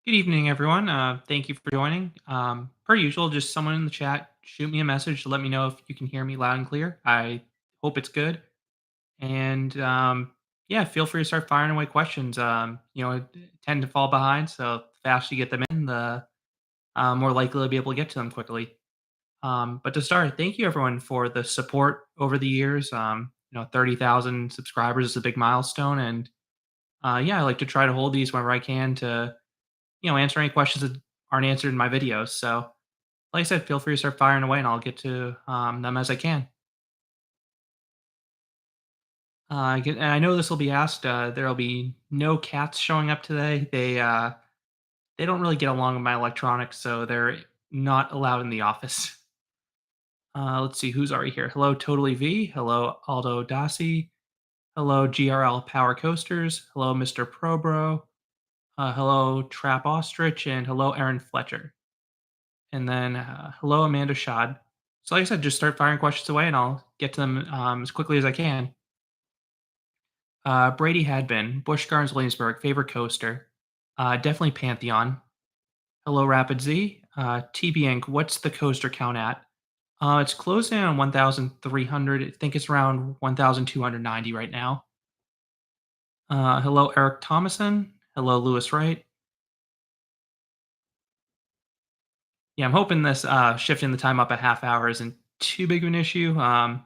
Good evening, everyone. Thank you for joining. Per usual, just someone in the chat, shoot me a message to let me know if you can hear me loud and clear. I hope it's good. And yeah, feel free to start firing away questions. I tend to fall behind, so the faster you get them in, the more likely to be able to get to them quickly. But to start, thank you everyone for the support over the years. 30,000 subscribers is a big milestone, and yeah, I like to try to hold these whenever I can to answer any questions that aren't answered in my videos. So, like I said, feel free to start firing away, and I'll get to them as I can. And I know this will be asked. There will be no cats showing up today. They don't really get along with my electronics, so they're not allowed in the office. Let's see who's already here. Hello, Totally V. Hello, Aldo Dasi. Hello, GRL Power Coasters. Hello, Mr. Probro. Hello, Trap Ostrich, and hello, Aaron Fletcher. And then, hello, Amanda Shad. So, like I said, just start firing questions away, and I'll get to them as quickly as I can. Brady Hadbin, Busch Gardens, Williamsburg, favorite coaster. Definitely Pantheon. Hello, Rapid Z. TB Inc. What's the coaster count at? It's closing on 1,300. I think it's around 1,290 right now. Hello, Eric Thomason. Hello, Lewis Wright. Yeah, I'm hoping this shifting the time up a half hour isn't too big of an issue. Had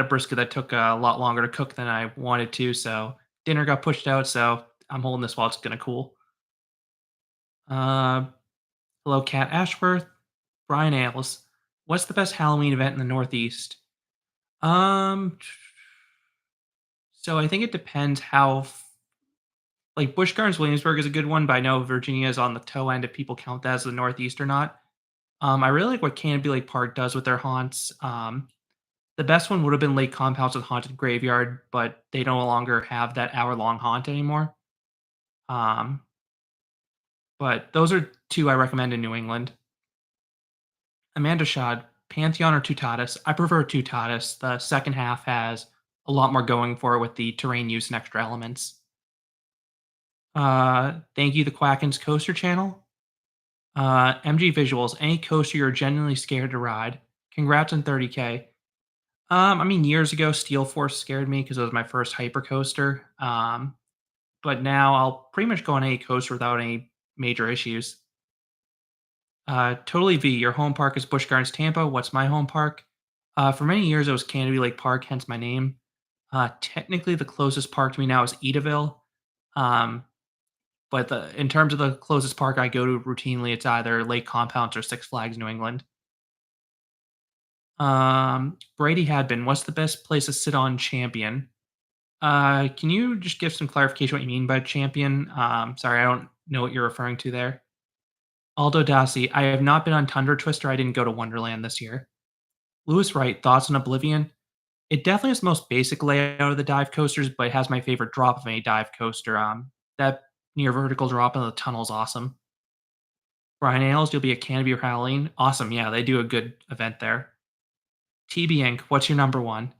a brisket that took a lot longer to cook than I wanted to, so dinner got pushed out. So I'm holding this while it's gonna cool. Uh, hello, Cat Ashworth, Brian Ailes. What's the best Halloween event in the Northeast? Um, so I think it depends like Busch Gardens Williamsburg is a good one, but I know Virginia is on the toe end if people count that as the Northeast or not. I really like what Canobie Lake Park does with their haunts. The best one would have been Lake Compounds with Haunted Graveyard, but they no longer have that hour-long haunt anymore. Um, but those are 2 I recommend in New England. Amanda Shad, Pantheon or Tutatis? I prefer Tutatis. The second half has a lot more going for it with the terrain use and extra elements. Thank you, the Quackens Coaster Channel. MG Visuals, any coaster you're genuinely scared to ride. Congrats on 30K. I mean, years ago, Steel Force scared me because it was my first hyper coaster. But now I'll pretty much go on any coaster without any major issues. Totally V, your home park is Busch Gardens Tampa. What's my home park? For many years, it was Canobie Lake Park, hence my name. Technically, the closest park to me now is Edaville. Um, but in terms of the closest park I go to routinely, it's either Lake Compounds or Six Flags New England. Brady Hadbin, what's the best place to sit on Champion? Can you just give some clarification what you mean by champion? Sorry, I don't know what you're referring to there. Aldo Dassi, I have not been on Tundra Twister. I didn't go to Wonderland this year. Lewis Wright, thoughts on Oblivion? It definitely has the most basic layout of the dive coasters, but it has my favorite drop of any dive coaster. That near vertical drop in the tunnel is awesome. Brian Ailes, you'll be at Canopy or Halloween. Awesome. Yeah, they do a good event there. TB Inc., what's your number one?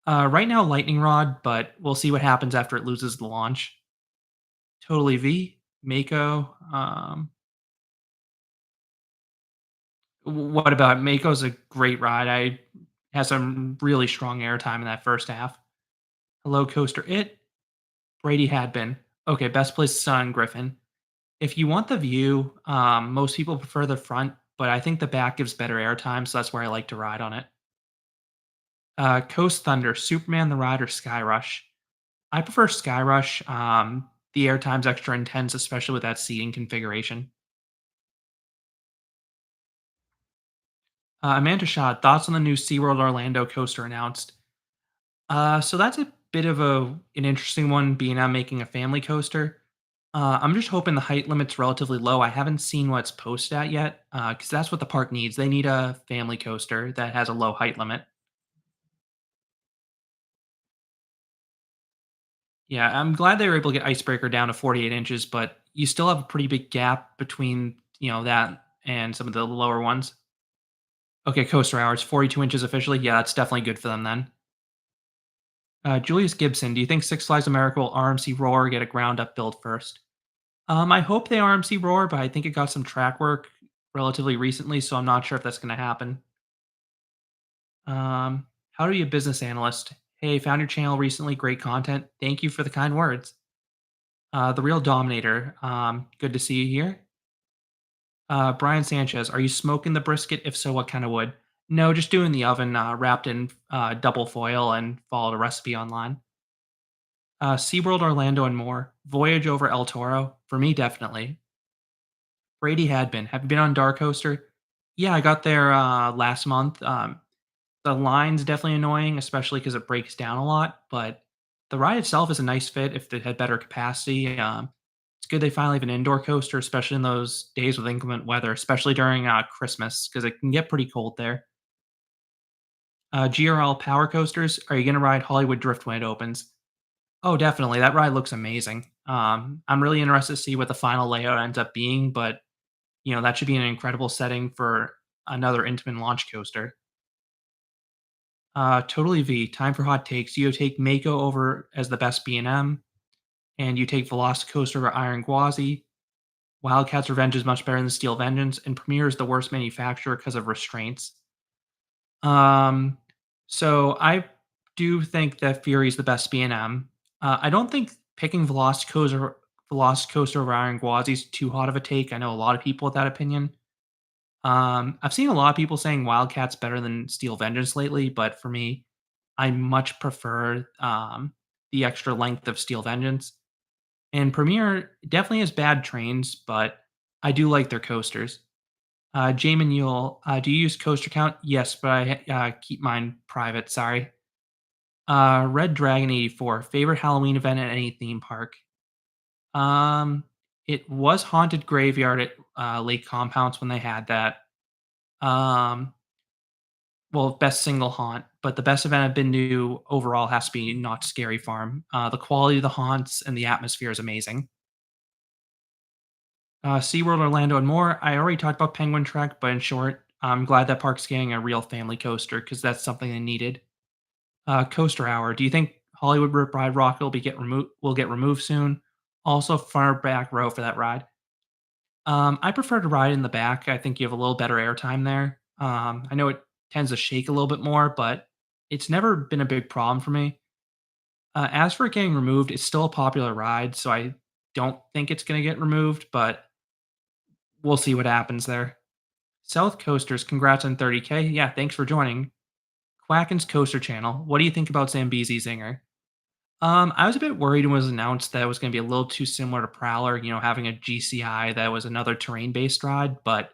Right now, Lightning Rod, but we'll see what happens after it loses the launch. Totally V, Mako. What about Mako's a great ride. I has some really strong airtime in that first half. Hello, Coaster It. Brady had been. Okay, best place to sun, Griffin. If you want the view, most people prefer the front, but I think the back gives better airtime, so that's where I like to ride on it. Coast Thunder, Superman the Ride, or Sky Rush. I prefer Sky Rush. The airtime's extra intense, especially with that seating configuration. Amanda Shah, thoughts on the new SeaWorld Orlando coaster announced? So that's a bit of an interesting one, being I'm making a family coaster. I'm just hoping the height limit's relatively low. I haven't seen what's posted at yet, because that's what the park needs. They need a family coaster that has a low height limit. Yeah, I'm glad they were able to get Icebreaker down to 48 inches, but you still have a pretty big gap between that and some of the lower ones. Okay, coaster hours, 42 inches officially. Yeah, that's definitely good for them then. Julius Gibson, do you think Six Flags America will RMC Roar get a ground up build first? I hope they RMC Roar, but I think it got some track work relatively recently, so I'm not sure if that's gonna happen. How are you a business analyst? Hey, found your channel recently, great content. Thank you for the kind words. The Real Dominator, good to see you here. Brian Sanchez, are you smoking the brisket? If so, what kind of wood? No, just doing the oven, wrapped in double foil and followed a recipe online. SeaWorld Orlando and more. Voyage over El Toro? For me, definitely. Brady had been. Have you been on Dark Coaster? Yeah, I got there last month. The line's definitely annoying, especially because it breaks down a lot, but the ride itself is a nice fit if it had better capacity. It's good they finally have an indoor coaster, especially in those days with inclement weather, especially during Christmas, because it can get pretty cold there. GRL Power Coasters, are you going to ride Hollywood Drift when it opens? Oh, definitely. That ride looks amazing. I'm really interested to see what the final layout ends up being, but that should be an incredible setting for another Intamin launch coaster. Totally V. Time for hot takes. You take Mako over as the best B&M, and you take Velocicoaster over Iron Gwazi. Wildcat's Revenge is much better than Steel Vengeance, and Premier is the worst manufacturer because of restraints. Um, so I do think that Fury is the best B&M. I don't think picking Velocicoaster over Iron Gwazi is too hot of a take. I know a lot of people with that opinion. I've seen a lot of people saying Wildcat's better than Steel Vengeance lately, but for me, I much prefer the extra length of Steel Vengeance. And Premier definitely has bad trains, but I do like their coasters. Jamin Yule, do you use coaster count? Yes, but I keep mine private. Sorry. Red Dragon 84, favorite Halloween event at any theme park. Um, it was Haunted Graveyard at Lake Compounce when they had that. Um, well, best single haunt, but the best event I've been to overall has to be Not Scary Farm. The quality of the haunts and the atmosphere is amazing. SeaWorld Orlando and more. I already talked about Penguin Trek, but in short, I'm glad that park's getting a real family coaster because that's something they needed. Coaster Hour. Do you think Hollywood Rip Ride Rocket will get removed soon? Also, far back row for that ride. I prefer to ride in the back. I think you have a little better airtime there. I know it tends to shake a little bit more, but it's never been a big problem for me. As for it getting removed, it's still a popular ride, so I don't think it's going to get removed, but we'll see what happens there. South Coasters, congrats on 30K. Yeah, thanks for joining. Quacken's Coaster Channel. What do you think about Zambezi Zinger? I was a bit worried when it was announced that it was going to be a little too similar to Prowler, having a GCI that was another terrain based ride, but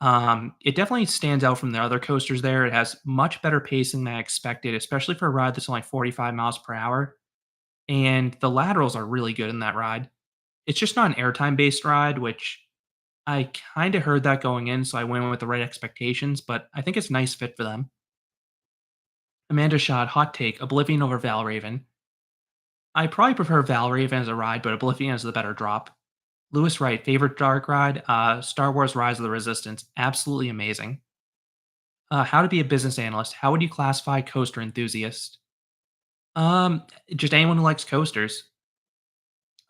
it definitely stands out from the other coasters there. It has much better pacing than I expected, especially for a ride that's only 45 miles per hour. And the laterals are really good in that ride. It's just not an airtime based ride, which I kind of heard that going in, so I went in with the right expectations, but I think it's a nice fit for them. Amanda Shot, hot take, Oblivion over Valraven. I probably prefer Valraven as a ride, but Oblivion is the better drop. Lewis Wright, favorite dark ride, Star Wars Rise of the Resistance. Absolutely amazing. How to be a business analyst. How would you classify coaster enthusiast? Just anyone who likes coasters.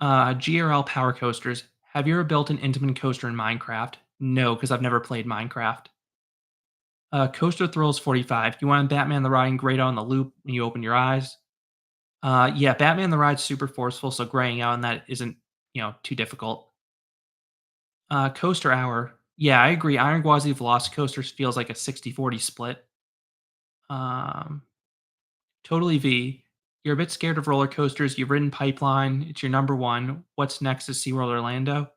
GRL Power Coasters. Have you ever built an Intamin coaster in Minecraft? No, because I've never played Minecraft. Coaster Thrills 45. You want Batman the Ride grayed out on the loop when you open your eyes? Yeah, Batman the Ride's super forceful, so graying out on that isn't, too difficult. Coaster Hour. Yeah, I agree. Iron Gwazi Velocicoasters feels like a 60-40 split. Um, Totally V. You're a bit scared of roller coasters. You've ridden Pipeline. It's your number one. What's next is SeaWorld Orlando.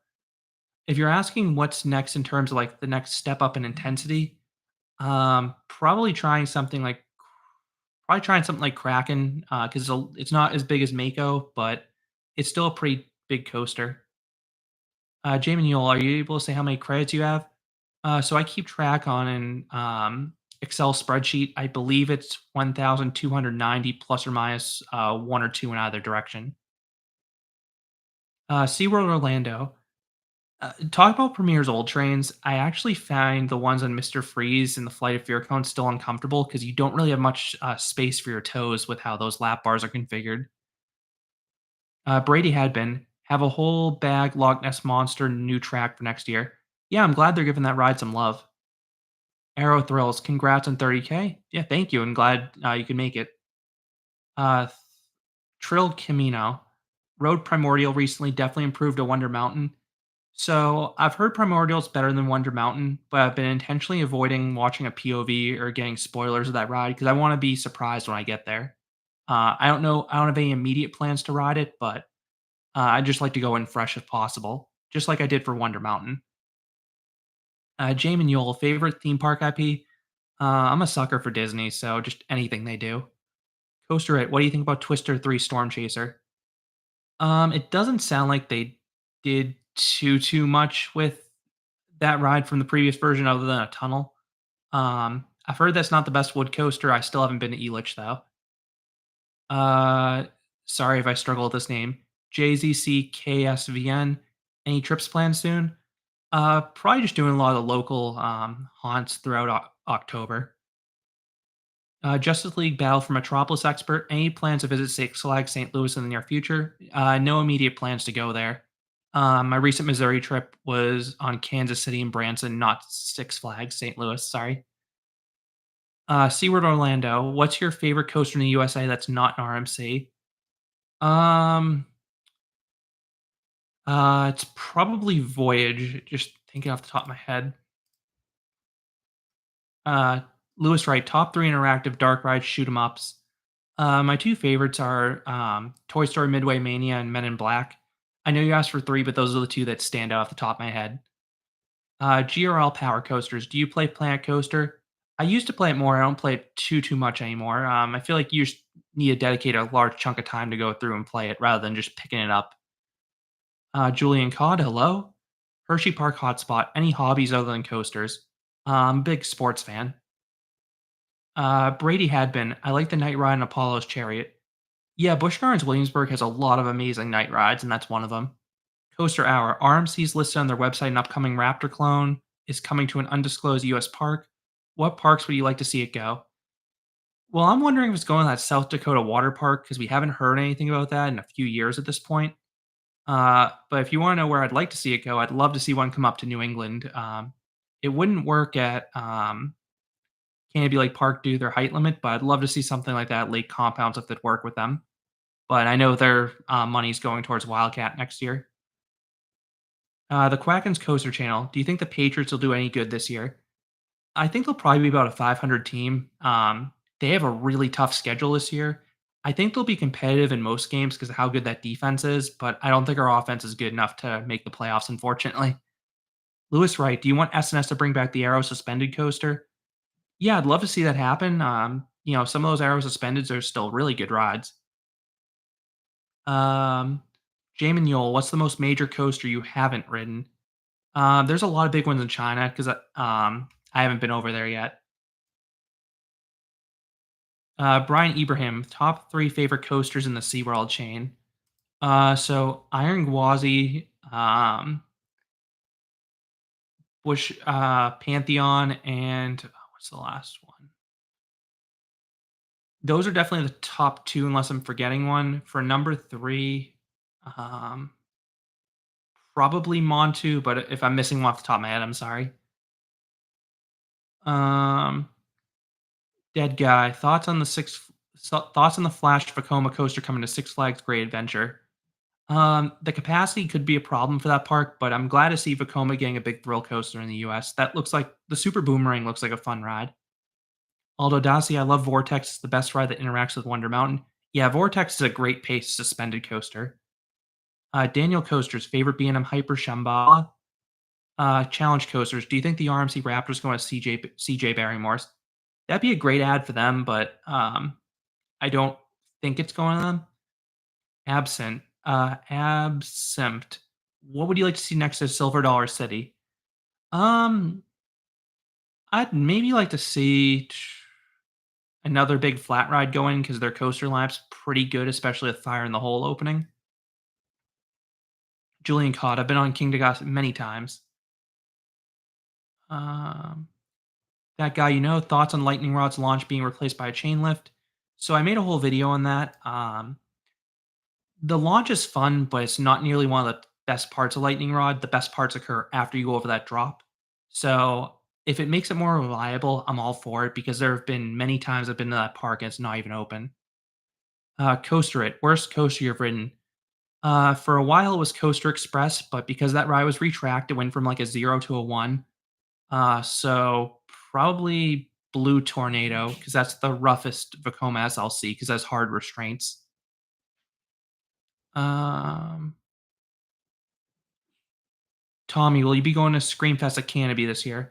If you're asking what's next in terms of like the next step up in intensity, probably trying something like Kraken because it's not as big as Mako, but it's still a pretty big coaster. Jamie Newell, are you able to say how many credits you have? So I keep track on an Excel spreadsheet. I believe it's 1,290 plus or minus one or two in either direction. SeaWorld Orlando. Talk about Premier's old trains. I actually find the ones on Mr. Freeze and the Flight of Fear cone still uncomfortable because you don't really have much space for your toes with how those lap bars are configured. Brady had been. Have a whole bag Loch Ness Monster new track for next year. Yeah, I'm glad they're giving that ride some love. Aero Thrills, congrats on 30K. Yeah, thank you, and glad you can make it. Uh, Trilled Camino. Rode Primordial recently, definitely improved to Wonder Mountain. So I've heard Primordial's better than Wonder Mountain, but I've been intentionally avoiding watching a POV or getting spoilers of that ride because I want to be surprised when I get there. I don't know. I don't have any immediate plans to ride it, but I just like to go in fresh if possible, just like I did for Wonder Mountain. Jamin Yule, favorite theme park IP? I'm a sucker for Disney, so just anything they do. Coaster It, what do you think about Twister 3 Storm Chaser? It doesn't sound like they did too much with that ride from the previous version other than a tunnel. I've heard that's not the best wood coaster. I still haven't been to Elitch though. Uh, Sorry if I struggle with this name. JZCKSVN. Any trips planned soon? Probably just doing a lot of the local haunts throughout October. Justice League Battle for Metropolis expert. Any plans to visit Six Flags St. Louis in the near future? No immediate plans to go there. My recent Missouri trip was on Kansas City and Branson, not Six Flags St. Louis. Sorry. SeaWorld Orlando. What's your favorite coaster in the USA that's not an RMC? Um, it's probably Voyage. Just thinking off the top of my head. Uh, Lewis Wright, top three interactive dark ride shoot 'em ups. My two favorites are Toy Story Midway Mania and Men in Black. I know you asked for three, but those are the two that stand out off the top of my head. GRL Power Coasters. Do you play Planet Coaster? I used to play it more. I don't play it too much anymore. I feel like you just need to dedicate a large chunk of time to go through and play it rather than just picking it up. Julian Cod, hello. Hershey Park Hotspot. Any hobbies other than coasters? Big sports fan. Brady had been. I like the night ride in Apollo's Chariot. Yeah, Busch Gardens Williamsburg has a lot of amazing night rides, and that's one of them. Coaster Hour. RMCs listed on their website an upcoming Raptor clone is coming to an undisclosed US park. What parks would you like to see it go? Well, I'm wondering if it's going to that South Dakota water park because we haven't heard anything about that in a few years at this point. But if you want to know where I'd like to see it go, I'd love to see one come up to New England. It wouldn't work at Canobie Lake Park due to their height limit, but I'd love to see something like that at Lake Compounds if it'd work with them. But I know their money's going towards Wildcat next year. The Quackens Coaster Channel. Do you think the Patriots will do any good this year? I think they'll probably be about a 500 team. They have a really tough schedule this year. I think they'll be competitive in most games because of how good that defense is, but I don't think our offense is good enough to make the playoffs, unfortunately. Lewis Wright, do you want SNS to bring back the Arrow suspended coaster? Yeah, I'd love to see that happen. Some of those Arrow suspendeds are still really good rides. Um, Jamin Yole, what's the most major coaster you haven't ridden? There's a lot of big ones in China because I haven't been over there yet. Brian Ibrahim, top three favorite coasters in the SeaWorld chain. So Iron Gwazi, Bush Pantheon, and what's the last one? Those are definitely the top two, unless I'm forgetting one. For number three, um, probably Montu, but if I'm missing one off the top of my head, I'm sorry. Um, Dead guy. Thoughts on the Flash Vekoma coaster coming to Six Flags Great Adventure. The capacity could be a problem for that park, but I'm glad to see Vekoma getting a big thrill coaster in the US. That looks like the Super Boomerang looks like a fun ride. Aldo Dassi, I love Vortex. It's the best ride that interacts with Wonder Mountain. Yeah, Vortex is a great pace suspended coaster. Daniel Coaster's favorite B&M Hyper Shambhala. Challenge coasters. Do you think the RMC Raptors going to CJ Barrymore's? That'd be a great ad for them, but I don't think it's going to them. Absent. What would you like to see next to Silver Dollar City? Um, I'd maybe like to see another big flat ride going because their coaster lineup's pretty good, especially with Fire in the Hole opening. Julian Cod, I've been on King Degas many times. Um, that guy, thoughts on Lightning Rod's launch being replaced by a chain lift. So I made a whole video on that. The launch is fun, but it's not nearly one of the best parts of Lightning Rod. The best parts occur after you go over that drop. So if it makes it more reliable, I'm all for it because there have been many times I've been to that park and it's not even open. Coaster It, worst coaster you've ridden. For a while it was Coaster Express, but because that ride was retracked, it went from like a 0 to a 1. So probably Blue Tornado because that's the roughest Vekoma SLC because that's hard restraints. Um, Tommy, will you be going to Screamfest at Canobie this year?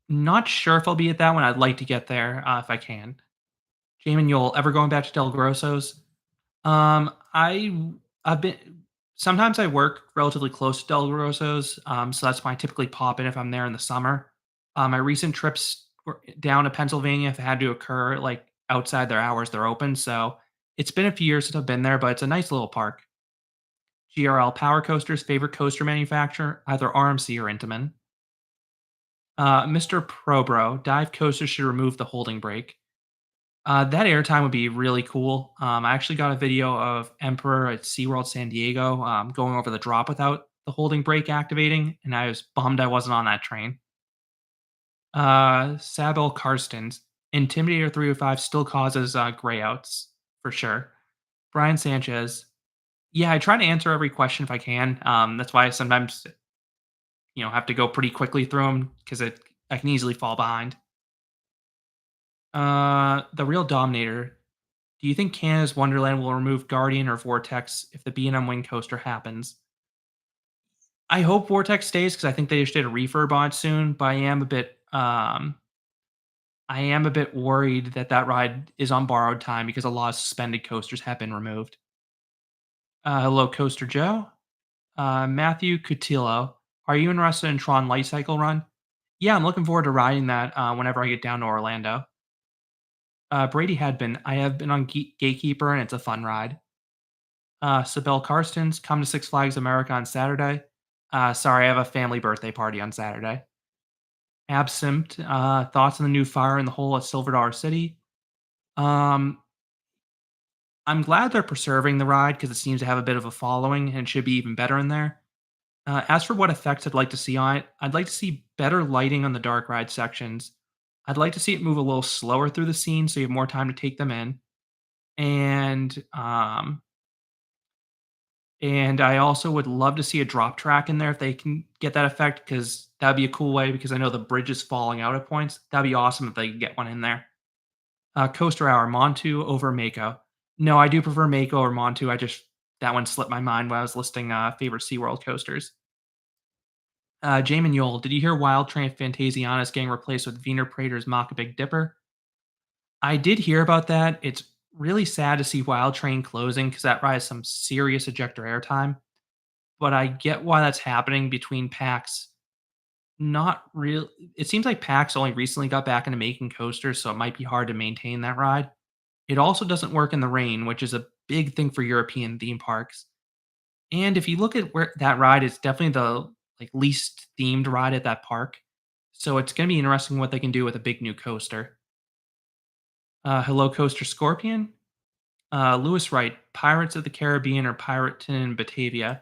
Not sure if I'll be at that one. I'd like to get there if I can. Jamin, you'll ever going back to Del Grosso's? I've been sometimes I work relatively close to Del Grosso's, so that's why I typically pop in if I'm there in the summer. My recent trips down to Pennsylvania have had to occur like outside their hours they're open, so it's been a few years since I've been there, but it's a nice little park. GRL Power Coasters, favorite coaster manufacturer, either RMC or Intamin. Mr. Probro, dive coasters should remove the holding brake. That airtime would be really cool. I actually got a video of Emperor at SeaWorld San Diego going over the drop without the holding brake activating, and I was bummed I wasn't on that train. Sabel Karstens, Intimidator 305 still causes grayouts for sure. Brian Sanchez, yeah, I try to answer every question if I can. That's why I sometimes have to go pretty quickly through them because I can easily fall behind. The Real Dominator, do you think Canada's Wonderland will remove Guardian or Vortex if the B&M Wing Coaster happens? I hope Vortex stays because I think they just did a refurb on it soon, but I am a bit worried that that ride is on borrowed time because a lot of suspended coasters have been removed. Hello, Coaster Joe. Matthew Cutillo, are you interested in Tron Light Cycle Run? Yeah, I'm looking forward to riding that whenever I get down to Orlando. Brady Hadbin, I have been on Gatekeeper and it's a fun ride. Sibel Karstens, come to Six Flags America on Saturday. Sorry, I have a family birthday party on Saturday. Absent, thoughts on the new fire in the hole at Silver Dollar City. Um, I'm glad they're preserving the ride because it seems to have a bit of a following and should be even better in there. As for what effects I'd like to see on it, I'd like to see better lighting on the dark ride sections. I'd like to see it move a little slower through the scene so you have more time to take them in. And And I also would love to see a drop track in there if they can get that effect, because that'd be a cool way because I know the bridge is falling out at points. That'd be awesome if they could get one in there. Coaster Hour, Montu over Mako. No, I do prefer Mako or Montu. That one slipped my mind when I was listing favorite SeaWorld coasters. Jamin Yole, did you hear Wild Train Fantasiana is getting replaced with Wiener Prater's Mach Big Dipper? I did hear about that. It's really sad to see Wild Train closing because that ride has some serious ejector airtime. But I get why that's happening between PAX. Not real It seems like PAX only recently got back into making coasters, so it might be hard to maintain that ride. It also doesn't work in the rain, which is a big thing for European theme parks. And if you look at where that ride is definitely the least themed ride at that park. So it's gonna be interesting what they can do with a big new coaster. Hello Coaster Scorpion. Lewis Wright, Pirates of the Caribbean or Piraten in Batavia.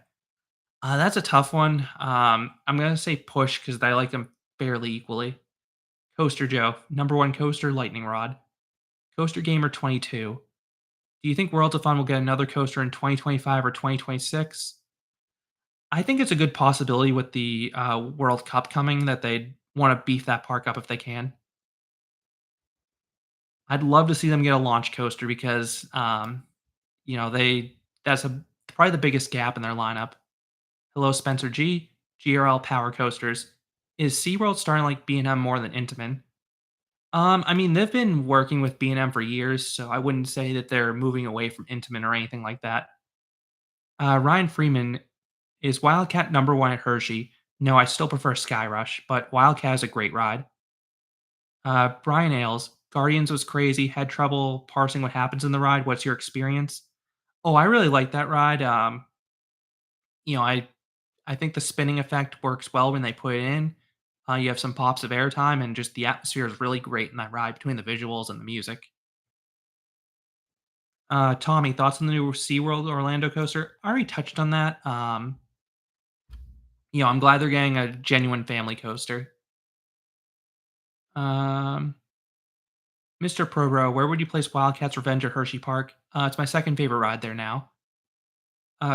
That's a tough one. I'm gonna say push because I like them fairly equally. Coaster Joe, number one coaster, Lightning Rod. Coaster Gamer 22. Do you think Worlds of Fun will get another coaster in 2025 or 2026? I think it's a good possibility with the World Cup coming that they'd want to beef that park up if they can. I'd love to see them get a launch coaster because they that's probably the biggest gap in their lineup. Hello, Spencer G. GRL Power Coasters. Is SeaWorld starting like B&M more than Intamin? I mean, they've been working with B&M for years, so I wouldn't say that they're moving away from Intamin or anything like that. Ryan Freeman, is Wildcat number one at Hershey? No, I still prefer Skyrush, but Wildcat is a great ride. Brian Ailes, Guardians was crazy, had trouble parsing what happens in the ride. What's your experience? Oh, I really like that ride. You know, I think the spinning effect works well when they put it in. You have some pops of airtime, and just the atmosphere is really great in that ride between the visuals and the music. Tommy, thoughts on the new SeaWorld Orlando coaster? I already touched on that. I'm glad they're getting a genuine family coaster. Um, Mr. Probro, where would you place Wildcats Revenge at Hershey Park? It's my second favorite ride there now.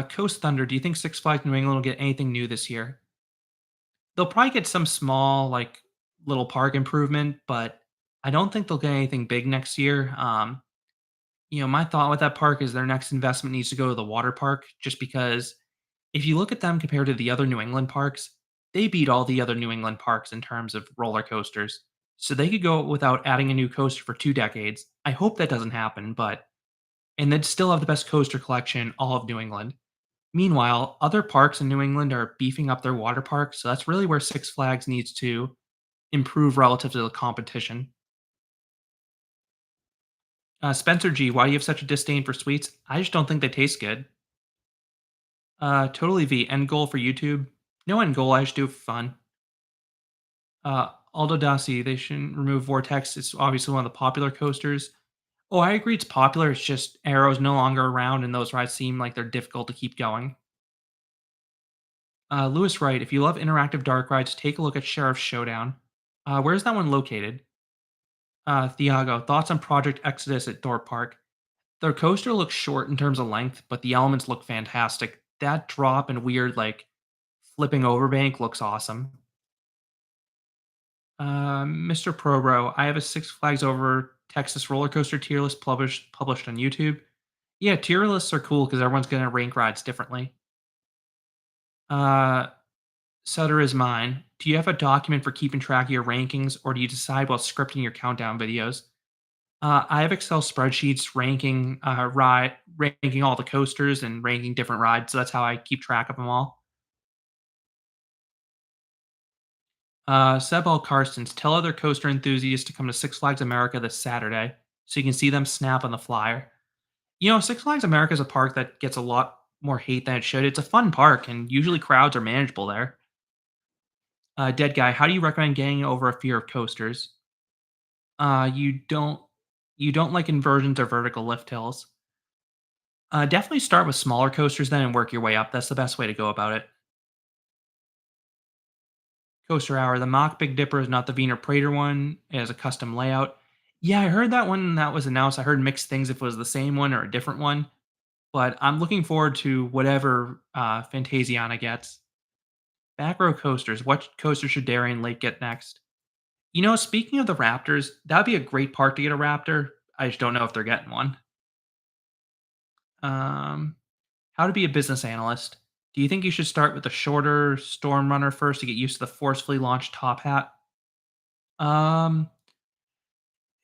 Coast Thunder, do you think Six Flags New England will get anything new this year? They'll probably get some small, like, little park improvement, but I don't think they'll get anything big next year. My thought with that park is their next investment needs to go to the water park, just because if you look at them compared to the other New England parks, they beat all the other New England parks in terms of roller coasters. So they could go without adding a new coaster for 2 decades. I hope that doesn't happen, but and they'd still have the best coaster collection in all of New England. Meanwhile, other parks in New England are beefing up their water parks, so that's really where Six Flags needs to improve relative to the competition. Spencer G, why do you have such a disdain for sweets? I just don't think they taste good. Totally V, end goal for YouTube. No end goal, I just do it for fun. Aldo Dasi, they shouldn't remove Vortex. It's obviously one of the popular coasters. Oh, I agree it's popular. It's just Arrow's no longer around, and those rides seem like they're difficult to keep going. Lewis Wright, if you love interactive dark rides, take a look at Sheriff's Showdown. Where's that one located? Thiago, thoughts on Project Exodus at Thorpe Park? Their coaster looks short in terms of length, but the elements look fantastic. That drop and weird, like, flipping over bank looks awesome. Mr. Probro, I have a Six Flags Over Texas roller coaster tier list published on YouTube. Yeah, tier lists are cool because everyone's going to rank rides differently. Uh, Cedar is mine. Do you have a document for keeping track of your rankings, or do you decide while scripting your countdown videos? I have Excel spreadsheets ranking all the coasters and ranking different rides, so that's how I keep track of them all. Sebel Karstens, tell other coaster enthusiasts to come to Six Flags America this Saturday so you can see them snap on the flyer. Six Flags America is a park that gets a lot more hate than it should. It's a fun park, and usually crowds are manageable there. Dead guy, how do you recommend getting over a fear of coasters? Uh, you don't you don't like inversions or vertical lift hills. Definitely start with smaller coasters then and work your way up. That's the best way to go about it. Coaster Hour, the Mock Big Dipper is not the Wiener Prater one. It has a custom layout. Yeah, I heard that one that was announced. I heard mixed things if it was the same one or a different one, but I'm looking forward to whatever Fantasiana gets. Back row coasters. What coaster should Darien Lake get next? Speaking of the Raptors, that'd be a great park to get a Raptor. I just don't know if they're getting one. Um, how to be a business analyst. Do you think you should start with the shorter Storm Runner first to get used to the forcefully launched top hat? Um,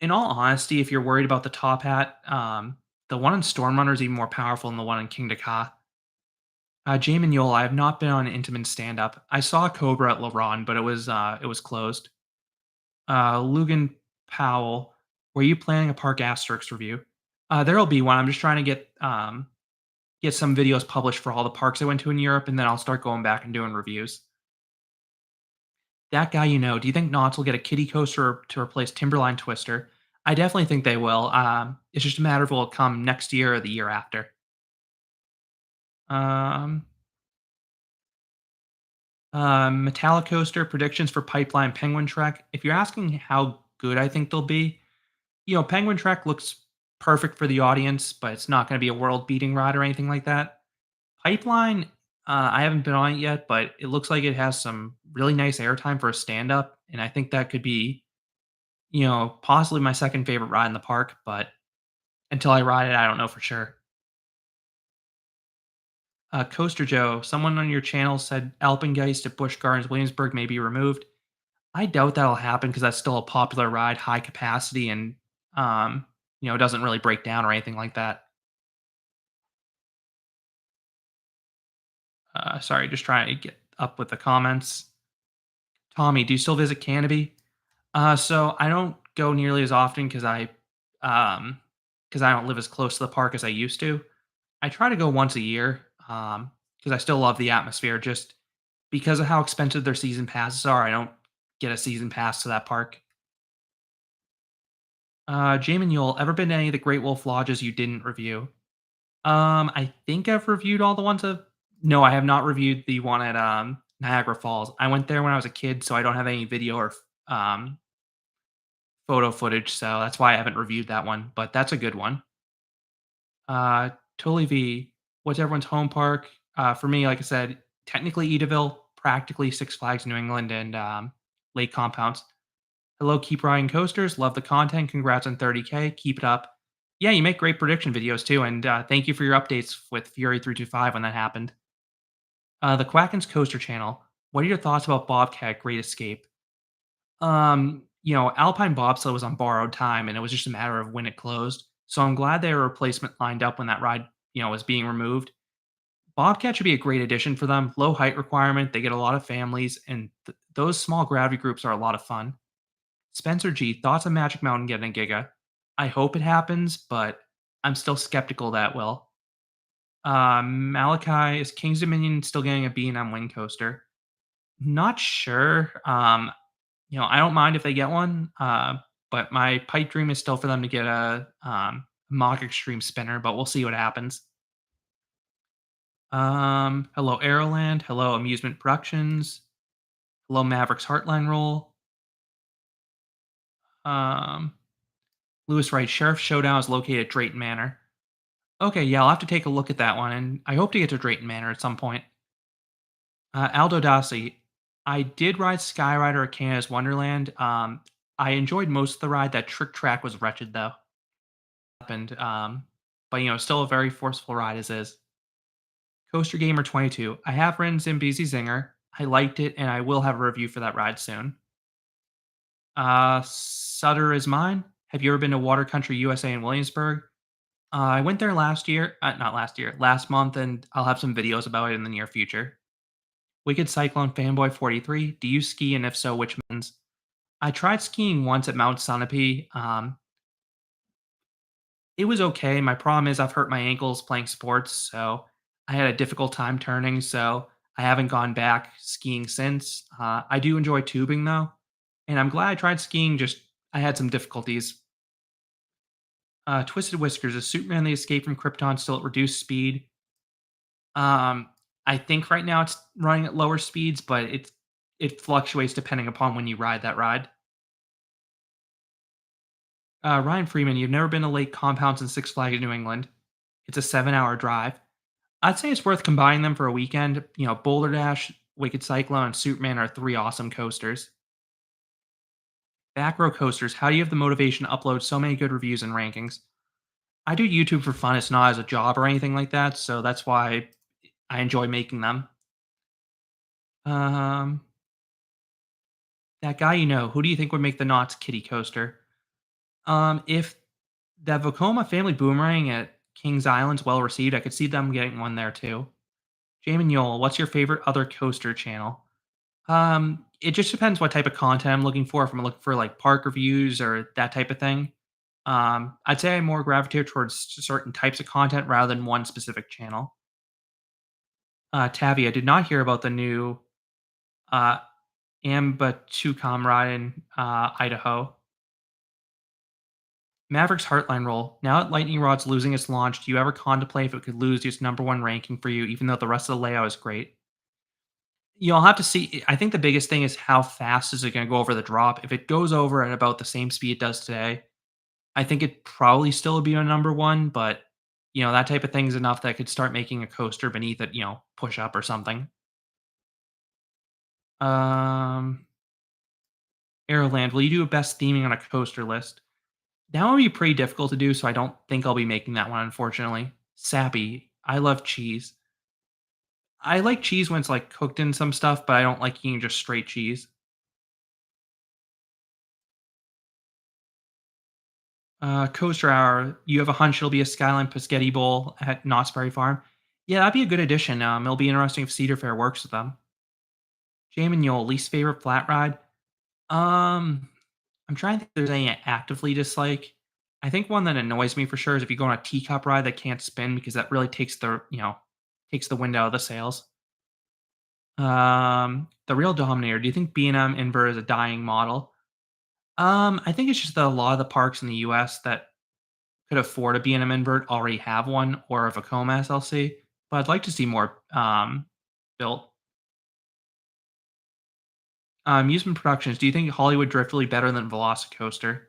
in all honesty, if you're worried about the top hat, the one in Storm Runner is even more powerful than the one in King Ka. Jamin Yole, I have not been on an Intamin stand up. I saw Cobra at LaRon, but it was closed. Lugan Powell, were you planning a Park Asterix review? There'll be one. I'm just trying to get some videos published for all the parks I went to in Europe, and then I'll start going back and doing reviews. That guy, do you think Knott's will get a kiddie coaster to replace Timberline Twister? I definitely think they will. It's just a matter of will it come next year or the year after. Um, Metallic Coaster predictions for Pipeline Penguin Trek. If you're asking how good I think they'll be, Penguin Trek looks perfect for the audience, but it's not going to be a world beating ride or anything like that. Pipeline, I haven't been on it yet, but it looks like it has some really nice airtime for a stand up. And I think that could be, possibly my second favorite ride in the park. But until I ride it, I don't know for sure. Coaster Joe, someone on your channel said Alpengeist at Busch Gardens Williamsburg may be removed. I doubt that'll happen because that's still a popular ride, high capacity, and it doesn't really break down or anything like that. Sorry, just trying to get up with the comments. Tommy, do you still visit Canobie? So I don't go nearly as often because I don't live as close to the park as I used to. I try to go once a year because I still love the atmosphere. Just because of how expensive their season passes are, I don't get a season pass to that park. Jamin Yule, ever been to any of the Great Wolf Lodges you didn't review? I think I've reviewed all the ones of no, I have not reviewed the one at, Niagara Falls. I went there when I was a kid, so I don't have any video or photo footage, so that's why I haven't reviewed that one, but that's a good one. Uh, Totally V, what's everyone's home park? For me, like I said, technically Edaville, practically Six Flags New England, and, Lake Compounds. Hello, keep riding coasters. Love the content. Congrats on 30K. Keep it up. Yeah, you make great prediction videos too, and thank you for your updates with Fury 325 when that happened. The Quackens Coaster Channel. What are your thoughts about Bobcat Great Escape? Alpine Bobsled was on borrowed time, and it was just a matter of when it closed. So I'm glad they had a replacement lined up when that ride, was being removed. Bobcat should be a great addition for them. Low height requirement. They get a lot of families, and those small gravity groups are a lot of fun. Spencer G, thoughts on Magic Mountain getting a Giga? I hope it happens, but I'm still skeptical that will. Malachi, is King's Dominion still getting a B&M Wing Coaster? Not sure. I don't mind if they get one, but my pipe dream is still for them to get a Mock Extreme Spinner, but we'll see what happens. Hello Aeroland, hello Amusement Productions, hello Mavericks Heartline Roll. Um, Lewis Wright, Sheriff Showdown is located at Drayton Manor. Okay, yeah, I'll have to take a look at that one, and I hope to get to Drayton Manor at some point. Aldo Dossi, I did ride Skyrider at Canada's Wonderland. I enjoyed most of the ride. That trick track was wretched, though. Happened, but still a very forceful ride as is. Coaster Gamer 22, I have ridden Zimbizi Zinger. I liked it, and I will have a review for that ride soon. Sutter is mine. Have you ever been to Water Country USA in Williamsburg? I went there last year, not last year, last month, and I'll have some videos about it in the near future. Wicked Cyclone Fanboy 43, do you ski, and if so, which mountains? I tried skiing once at Mount Sunapee. It was okay. My problem is I've hurt my ankles playing sports, so I had a difficult time turning, so I haven't gone back skiing since. I do enjoy tubing though, and I'm glad I tried skiing. Just I had some difficulties. Twisted Whiskers is Superman the Escape from Krypton still at reduced speed? Um, I think right now it's running at lower speeds, but it fluctuates depending upon when you ride that ride. Ryan Freeman, you've never been to Lake Compounds in Six Flags New England. It's a 7-hour drive. I'd say it's worth combining them for a weekend. Boulder Dash, Wicked Cyclone, and Superman are three awesome coasters. Back row coasters, how do you have the motivation to upload so many good reviews and rankings? I do YouTube for fun. It's not as a job or anything like that, so that's why I enjoy making them. Um, that guy who do you think would make the Knott's Kitty coaster? If that Vekoma Family Boomerang at Kings Island's well received, I could see them getting one there too. Jamin Yole, what's your favorite other coaster channel? It just depends what type of content I'm looking for. If I'm looking for like park reviews or that type of thing, I'd say I more gravitate towards certain types of content rather than one specific channel. Tavi, I did not hear about the new uh, Amba 2 ride in Idaho. Maverick's Heartline roll. Now that Lightning Rod's losing its launch, do you ever contemplate if it could lose its number one ranking for you, even though the rest of the layout is great? You'll have to see. I think the biggest thing is how fast is it going to go over the drop. If it goes over at about the same speed it does today, I think it probably still would be a number one. But that type of thing is enough that could start making a coaster beneath it. Push up or something. Um, Aeroland, will you do a best theming on a coaster list? That would be pretty difficult to do, so I don't think I'll be making that one, unfortunately. Sappy, I love cheese. I like cheese when it's like cooked in some stuff, but I don't like eating just straight cheese. Coaster Hour, you have a hunch it'll be a Skyline Pescetti Bowl at Knott's Berry Farm? Yeah, that'd be a good addition. It'll be interesting if Cedar Fair works with them. Jamin Yole, least favorite flat ride? Um, I'm trying to think if there's any I actively dislike. I think one that annoys me for sure is if you go on a teacup ride that can't spin because that really takes the wind out of the sails. The Real Dominator, do you think B&M Inver is a dying model? I think it's just that a lot of the parks in the US that could afford a B&M invert already have one or a Vekoma SLC, but I'd like to see more, built. Amusement Productions, do you think Hollywood Drift will be better than Velocicoaster?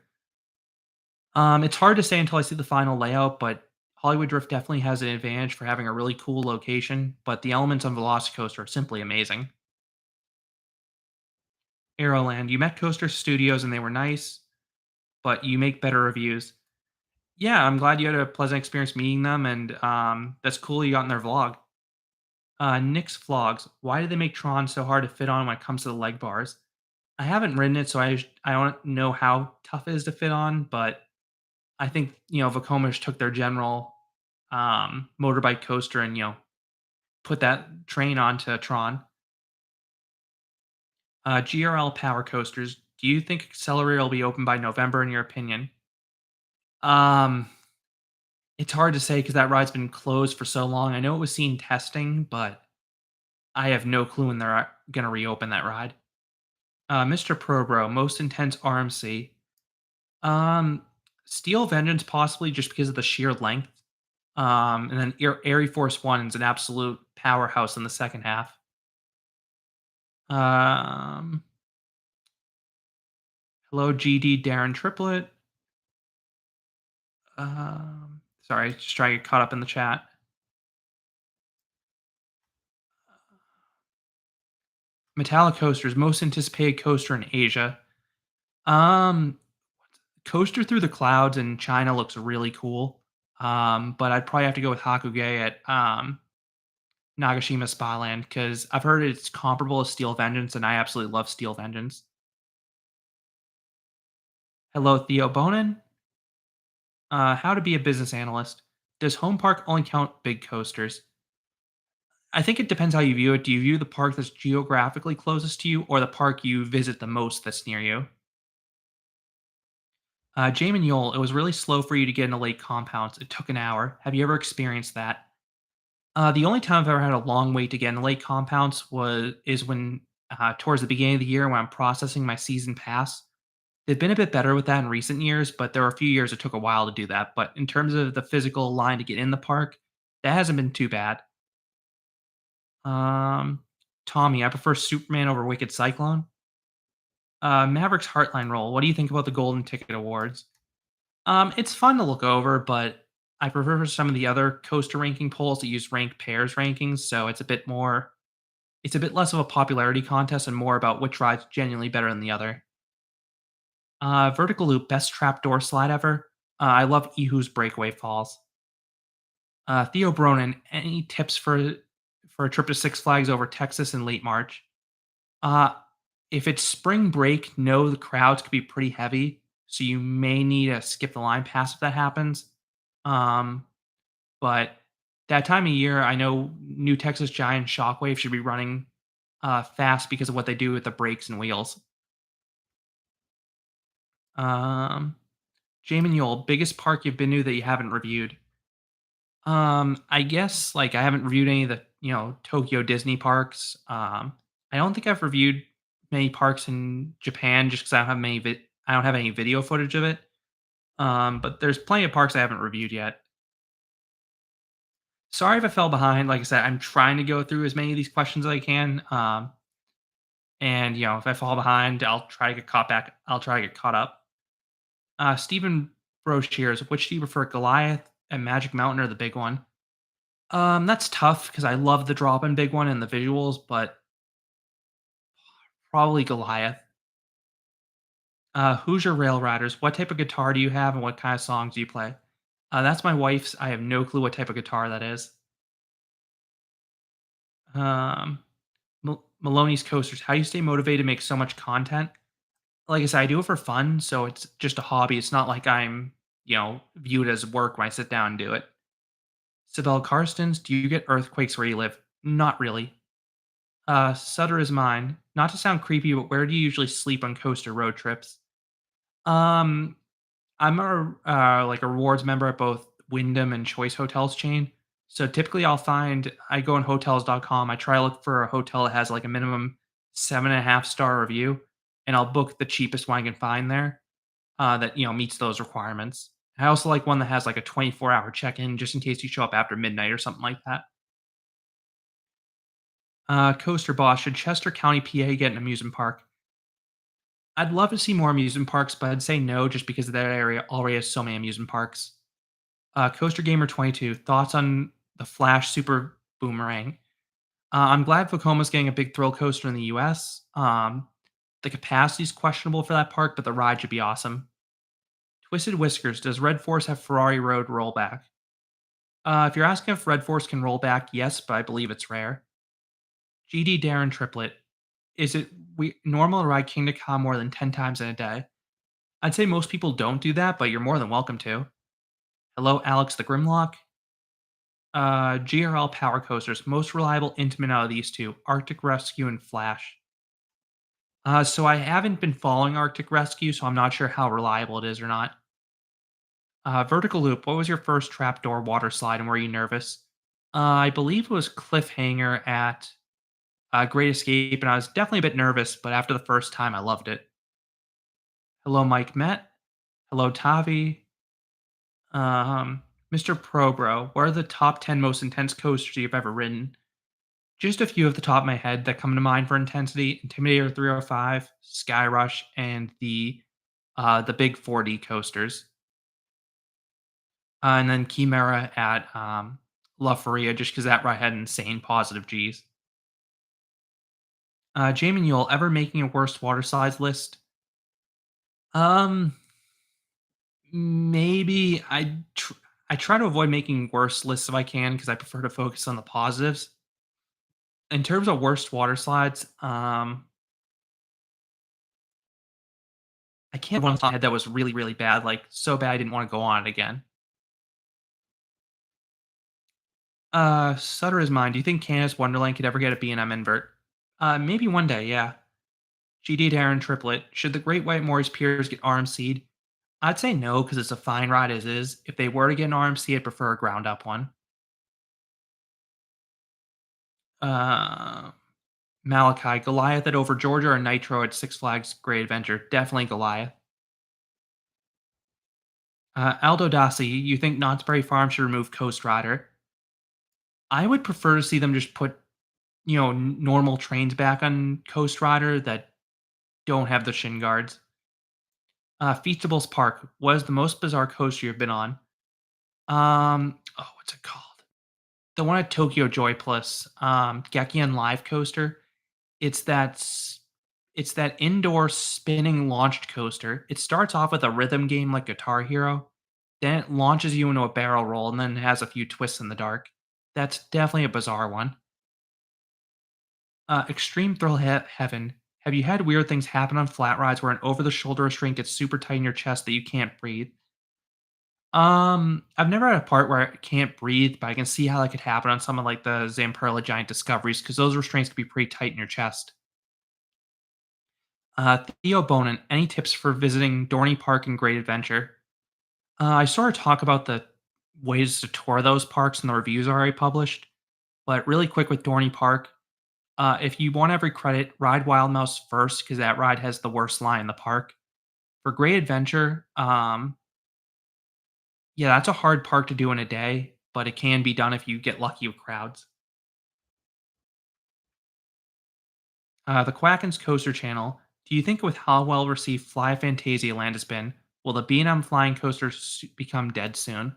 It's hard to say until I see the final layout, but Hollywood Drift definitely has an advantage for having a really cool location, but the elements on Velocicoaster are simply amazing. Aeroland, you met Coaster Studios and they were nice, but you make better reviews. Yeah, I'm glad you had a pleasant experience meeting them, and that's cool you got in their vlog. Nick's vlogs. Why did they make Tron so hard to fit on when it comes to the leg bars? I haven't ridden it, so I don't know how tough it is to fit on, but I think Vekoma just took their general motorbike coaster and put that train onto Tron. GRL power coasters. Do you think Accelerator will be open by November? In your opinion? Um, it's hard to say because that ride's been closed for so long. I know it was seen testing, but I have no clue when they're gonna reopen that ride. Mr. Probro, most intense RMC. Um, Steel Vengeance possibly just because of the sheer length. And then Airy Force One is an absolute powerhouse in the second half. Um, Hello GD Darren Triplet. Sorry, just trying to get caught up in the chat. Metallic Coasters, most anticipated coaster in Asia. Um, Coaster Through the Clouds in China looks really cool. But I'd probably have to go with Hakuge at Nagashima Spa because I've heard it's comparable to Steel Vengeance, and I absolutely love Steel Vengeance. Hello, Theo Bonin. How to be a business analyst. Does home park only count big coasters? I think it depends how you view it. Do you view the park that's geographically closest to you or the park you visit the most that's near you? Jamin Yole, it was really slow for you to get into lake compounds. It took an hour. Have you ever experienced that? The only time I've ever had a long wait to get into lake compounds is when towards the beginning of the year when I'm processing my season pass. They've been a bit better with that in recent years, but there were a few years it took a while to do that. But in terms of the physical line to get in the park, that hasn't been too bad. Um, Tommy, I prefer Superman over Wicked Cyclone. Maverick's Heartline roll. What do you think about the Golden Ticket Awards? It's fun to look over, but I prefer some of the other coaster ranking polls that use ranked pairs rankings, so it's a bit less of a popularity contest and more about which ride's genuinely better than the other. Vertical Loop, best trapdoor slide ever. I love Ehu's Breakaway Falls. Theo Bronin, any tips for a trip to Six Flags over Texas in late March? Uh, if it's spring break, know the crowds could be pretty heavy, so you may need to skip the line pass if that happens. Um, but that time of year, I know New Texas Giant Shockwave should be running fast because of what they do with the brakes and wheels. Um, Jamin Yule, biggest park you've been to that you haven't reviewed? I guess like I haven't reviewed any of the Tokyo Disney parks. I don't think I've reviewed many parks in Japan just because I don't have I don't have any video footage of it. But there's plenty of parks I haven't reviewed yet. Sorry if I fell behind. Like I said, I'm trying to go through as many of these questions as I can. And if I fall behind, I'll try to get caught back. I'll try to get caught up. Stephen Broshears, which do you prefer, Goliath and Magic Mountain or the big one? That's tough because I love the drop in big one and the visuals, but probably Goliath. Who's your rail riders? What type of guitar do you have and what kind of songs do you play? That's my wife's. I have no clue what type of guitar that is. Um, Maloney's Coasters. How do you stay motivated to make so much content? Like I said, I do it for fun, so it's just a hobby. It's not like I'm, viewed as work when I sit down and do it. Sibel Karstens, do you get earthquakes where you live? Not really. Sutter is mine. Not to sound creepy, but where do you usually sleep on coaster road trips? Um, I'm like a rewards member at both Wyndham and Choice Hotels chain. So typically I go on hotels.com. I try to look for a hotel that has like a minimum 7.5 star review, and I'll book the cheapest one I can find there. that meets those requirements. I also like one that has like a 24-hour check-in just in case you show up after midnight or something like that. Coaster boss, should Chester County, PA get an amusement park? I'd love to see more amusement parks, but I'd say no just because that area already has so many amusement parks. Coaster Gamer 22, thoughts on the Flash Super Boomerang? I'm glad Vacoma's getting a big thrill coaster in the US. The capacity's questionable for that park, but the ride should be awesome. Twisted Whiskers, does Red Force have Ferrari Road rollback? If you're asking if Red Force can roll back, yes, but I believe it's rare. GD Darren Triplet, is it normal to ride King to Ka more than 10 times in a day? I'd say most people don't do that, but you're more than welcome to. Hello, Alex the Grimlock. GRL Power Coasters, most reliable Intamin out of these two, Arctic Rescue and Flash. So I haven't been following Arctic Rescue, so I'm not sure how reliable it is or not. Vertical Loop, what was your first trapdoor water slide and were you nervous? I believe it was Cliffhanger at Great Escape, and I was definitely a bit nervous, but after the first time, I loved it. Hello, Mike Met. Hello, Tavi. Mr. Probro, what are the top 10 most intense coasters you've ever ridden? Just a few off the top of my head that come to mind for intensity: Intimidator 305, Sky Rush, and the big 4D coasters. And then Chimera at La Feria, just because that ride had insane positive Gs. Jamie Yule, ever making a worst water slides list? Um, maybe I try to avoid making worst lists if I can because I prefer to focus on the positives. In terms of worst water slides, I can't one off the top of my head that was really, really bad, like, so bad I didn't wanna go on it again. Sutter is mine. Do you think Candace Wonderland could ever get a B&M invert? Maybe one day, yeah. GD Darren Triplet. Should the Great White Morris Piers get RMC'd? I'd say no, because it's a fine ride as is. If they were to get an RMC, I'd prefer a ground up one. Uh, Malachi, Goliath at Over Georgia or Nitro at Six Flags Great Adventure? Definitely Goliath. Aldo Dassi, you think Knott's Berry Farm should remove Coast Rider? I would prefer to see them just put, normal trains back on Coast Rider that don't have the shin guards. Feastables Park, what is the most bizarre coaster you've been on? What's it called? The one at Tokyo Joy Plus, Gekion Live Coaster. It's that it's that indoor spinning launched coaster. It starts off with a rhythm game like Guitar Hero, then it launches you into a barrel roll, and then it has a few twists in the dark. That's definitely a bizarre one. Extreme Thrill Heaven. Have you had weird things happen on flat rides where an over-the-shoulder restraint gets super tight in your chest that you can't breathe? I've never had a part where I can't breathe, but I can see how that could happen on some of like the Zamperla Giant Discoveries because those restraints can be pretty tight in your chest. Theo Bonin, any tips for visiting Dorney Park and Great Adventure? I sort of talk about the ways to tour those parks and the reviews are already published, but really quick with Dorney Park, if you want every credit, ride Wild Mouse first because that ride has the worst line in the park. For Great Adventure, yeah, that's a hard park to do in a day, but it can be done if you get lucky with crowds. The Quackens Coaster Channel. Do you think with how well received Fly Fantasia has been, will the B&M flying coaster become dead soon?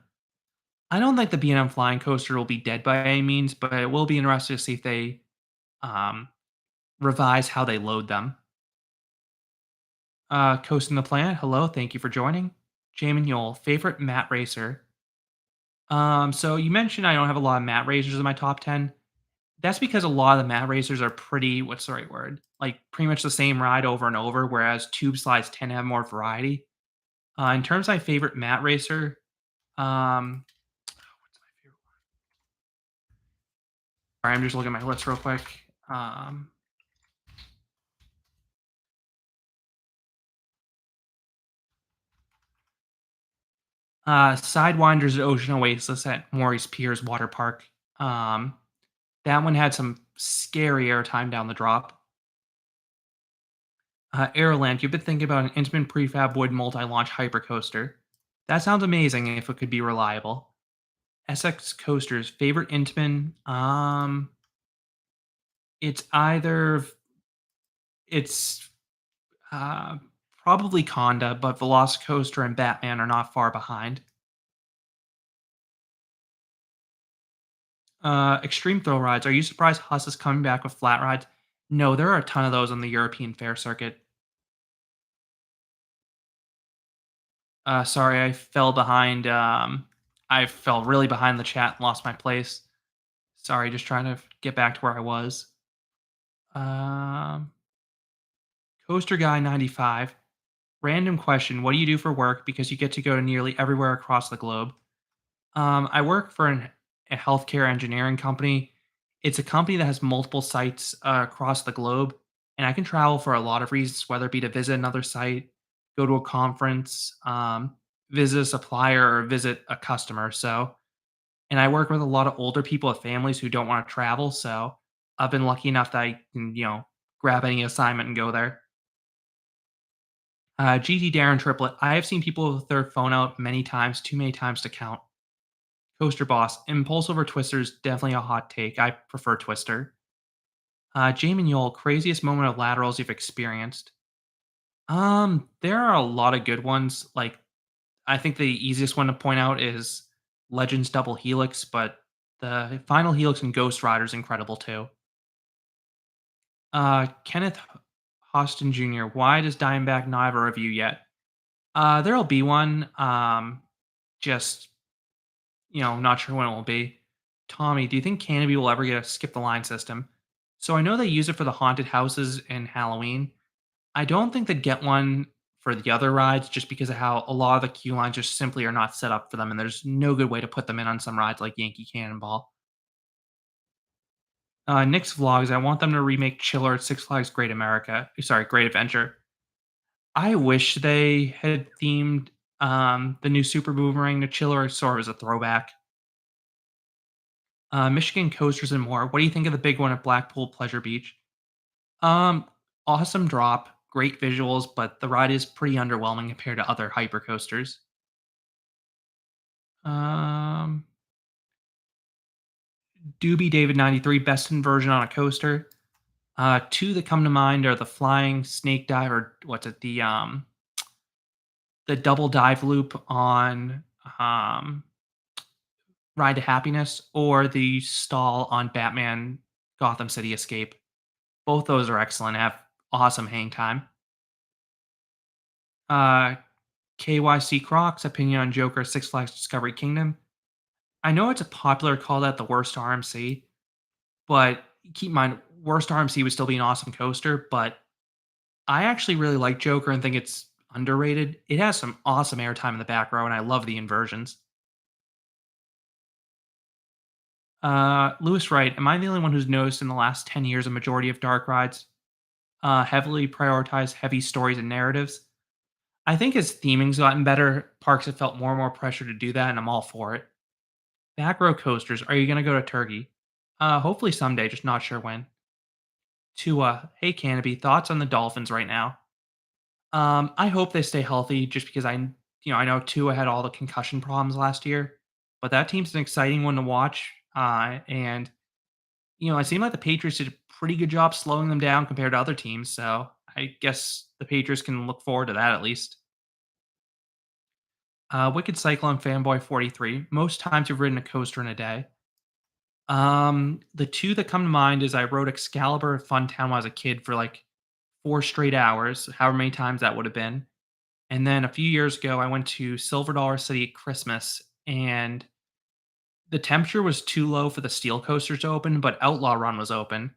I don't think the B&M flying coaster will be dead by any means, but it will be interesting to see if they um, revise how they load them. Coasting the Planet. Hello, thank you for joining. Jamin Yole, favorite mat racer. So you mentioned I don't have a lot of mat racers in my top 10. That's because a lot of the mat racers are pretty, what's the right word? Like pretty much the same ride over and over, whereas tube slides tend to have more variety. In terms of my favorite mat racer, what's my favorite one? Sorry, I'm just looking at my list real quick. Um, Sidewinders at Ocean Oasis at Maurice Piers Water Park. Um, that one had some scary airtime down the drop. Aeroland, you've been thinking about an Intamin prefab wood multi-launch hypercoaster. That sounds amazing if it could be reliable. SX Coasters, favorite Intamin? It's either it's uh, probably Conda, but Velocicoaster and Batman are not far behind. Extreme thrill rides. Are you surprised Huss is coming back with flat rides? No, there are a ton of those on the European Fair circuit. Sorry, I fell behind. I fell really behind the chat and lost my place. Sorry, just trying to get back to where I was. Um, Coaster Guy 95. Random question. What do you do for work? Because you get to go to nearly everywhere across the globe. I work for a healthcare engineering company. It's a company that has multiple sites across the globe, and I can travel for a lot of reasons, whether it be to visit another site, go to a conference, visit a supplier, or visit a customer. So, and I work with a lot of older people with families who don't want to travel. So, I've been lucky enough that I can, grab any assignment and go there. GT Darren Triplet. I have seen people with their phone out many times, too many times to count. Coaster Boss. Impulse over Twister is definitely a hot take. I prefer Twister. Jamin Yole. Craziest moment of laterals you've experienced. There are a lot of good ones. Like, I think the easiest one to point out is Legends Double Helix, but the final Helix and Ghost Rider is incredible too. Kenneth Hostin Jr. Why does Diamondback not have a review yet? There'll be one. Just not sure when it will be. Tommy, do you think Canopy will ever get a skip the line system? So I know they use it for the haunted houses in Halloween. I don't think they'd get one for the other rides just because of how a lot of the queue lines just simply are not set up for them, and there's no good way to put them in on some rides like Yankee Cannonball. Nick's vlogs. I want them to remake Chiller at Six Flags Great America. Sorry, Great Adventure. I wish they had themed the new Super Boomerang to Chiller sort of as a throwback. Michigan coasters and more. What do you think of the big one at Blackpool Pleasure Beach? Um, Awesome drop, great visuals, but the ride is pretty underwhelming compared to other hyper coasters. Um, Doobie David 93, best inversion on a coaster. Two that come to mind are the flying snake dive, or what's it? The double dive loop on um Ride to Happiness, or the stall on Batman Gotham City Escape. Both those are excellent. Have awesome hang time. Uh, KYC Crocs, opinion on Joker Six Flags Discovery Kingdom. I know it's a popular call that the worst RMC, but keep in mind, worst RMC would still be an awesome coaster, but I actually really like Joker and think it's underrated. It has some awesome airtime in the back row, and I love the inversions. Lewis Wright, am I the only one who's noticed in the last 10 years a majority of dark rides heavily prioritize heavy stories and narratives? I think as theming's gotten better, parks have felt more and more pressure to do that, and I'm all for it. Back row coasters. Are you gonna go to Turkey? Hopefully someday, just not sure when. Tua, hey Canopy, thoughts on the Dolphins right now? I hope they stay healthy, just because I know Tua had all the concussion problems last year, but that team's an exciting one to watch. And it seemed like the Patriots did a pretty good job slowing them down compared to other teams. So I guess the Patriots can look forward to that at least. Wicked Cyclone Fanboy 43. Most times you've ridden a coaster in a day. The two that come to mind is I rode Excalibur at Funtown when I was a kid for like 4 straight hours, however many times that would have been. And then a few years ago, I went to Silver Dollar City at Christmas, and the temperature was too low for the steel coasters to open, but Outlaw Run was open.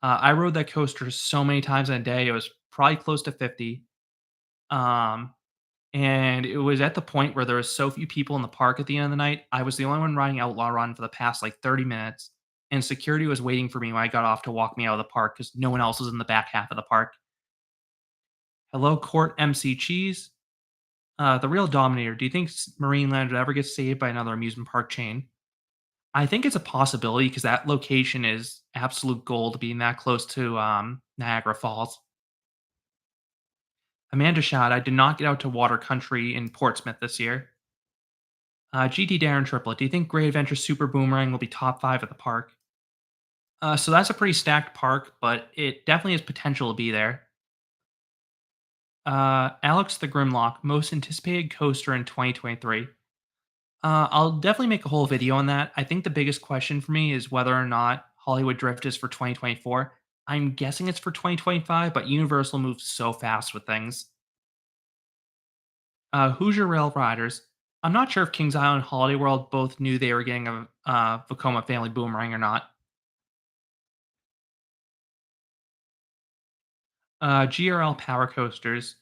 I rode that coaster so many times in a day; it was probably close to 50. Um, And it was at the point where there was so few people in the park at the end of the night. I was the only one riding Outlaw Run for the past like 30 minutes, and security was waiting for me when I got off to walk me out of the park because no one else was in the back half of the park. Hello, Court MC Cheese. The real Dominator. Do you think Marineland would ever get saved by another amusement park chain? I think it's a possibility because that location is absolute gold being that close to Niagara Falls. Amanda Shad, I did not get out to water country in Portsmouth this year. GT Darren Triplet, do you think Great Adventure Super Boomerang will be top 5 at the park? So that's a pretty stacked park, but it definitely has potential to be there. Alex the Grimlock, most anticipated coaster in 2023. I'll definitely make a whole video on that. I think the biggest question for me is whether or not Hollywood Drift is for 2024. I'm guessing it's for 2025, but Universal moves so fast with things. Hoosier Rail Riders. I'm not sure if Kings Island and Holiday World both knew they were getting a Vekoma family boomerang or not. GRL Power Coasters.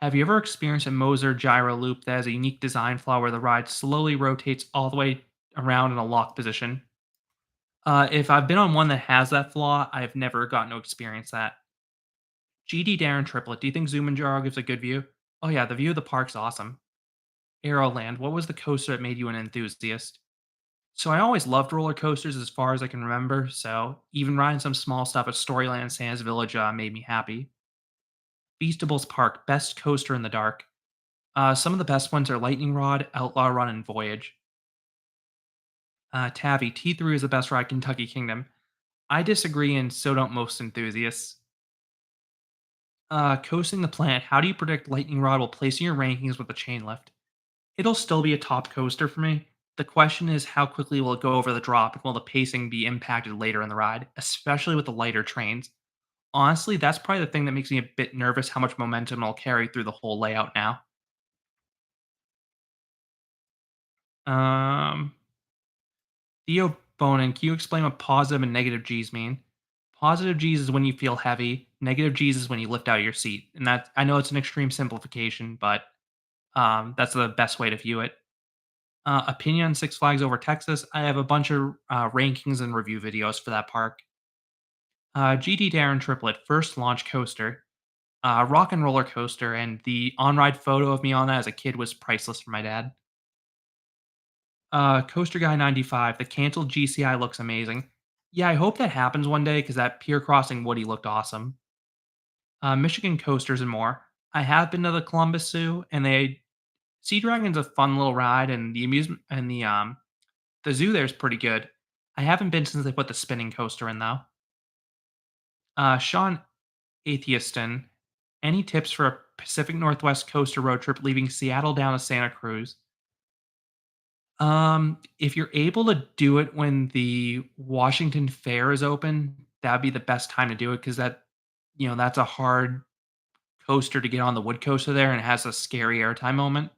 Have you ever experienced a Moser gyro loop that has a unique design flaw where the ride slowly rotates all the way around in a lock position? If I've been on one that has that flaw, I've never gotten to experience that. GD Darren Triplet. Do you think Zoom and Jaro gives a good view? Oh yeah, the view of the park's awesome. Aeroland. What was the coaster that made you an enthusiast? So I always loved roller coasters as far as I can remember. So even riding some small stuff at Storyland and Santa's Village made me happy. Feastables Park, best coaster in the dark. Some of the best ones are Lightning Rod, Outlaw Run, and Voyage. Tavi, T3 is the best ride Kentucky Kingdom. I disagree, and so don't most enthusiasts. Coasting the Planet, how do you predict Lightning Rod will place in your rankings with the chain lift? It'll still be a top coaster for me. The question is how quickly will it go over the drop and will the pacing be impacted later in the ride, especially with the lighter trains? Honestly, that's probably the thing that makes me a bit nervous how much momentum it'll carry through the whole layout now. Um, Theo Bonin, can you explain what positive and negative G's mean? Positive G's is when you feel heavy. Negative G's is when you lift out of your seat. And that I know it's an extreme simplification, but that's the best way to view it. Opinion on Six Flags over Texas. I have a bunch of rankings and review videos for that park. GD Darren Triplet, first launch coaster. Rock and roller coaster, and the on ride photo of me on that as a kid was priceless for my dad. Coaster Guy 95, the canceled GCI looks amazing. Yeah, I hope that happens one day because that Pier Crossing Woody looked awesome. Michigan coasters and more. I have been to the Columbus Zoo, and they Sea Dragon's a fun little ride, and the amusement and the zoo there is pretty good. I haven't been since they put the spinning coaster in though. Sean Atheiston, any tips for a Pacific Northwest coaster road trip leaving Seattle down to Santa Cruz? If you're able to do it when the Washington Fair is open, that'd be the best time to do it because that's a hard coaster to get on the wood coaster there and it has a scary airtime moment.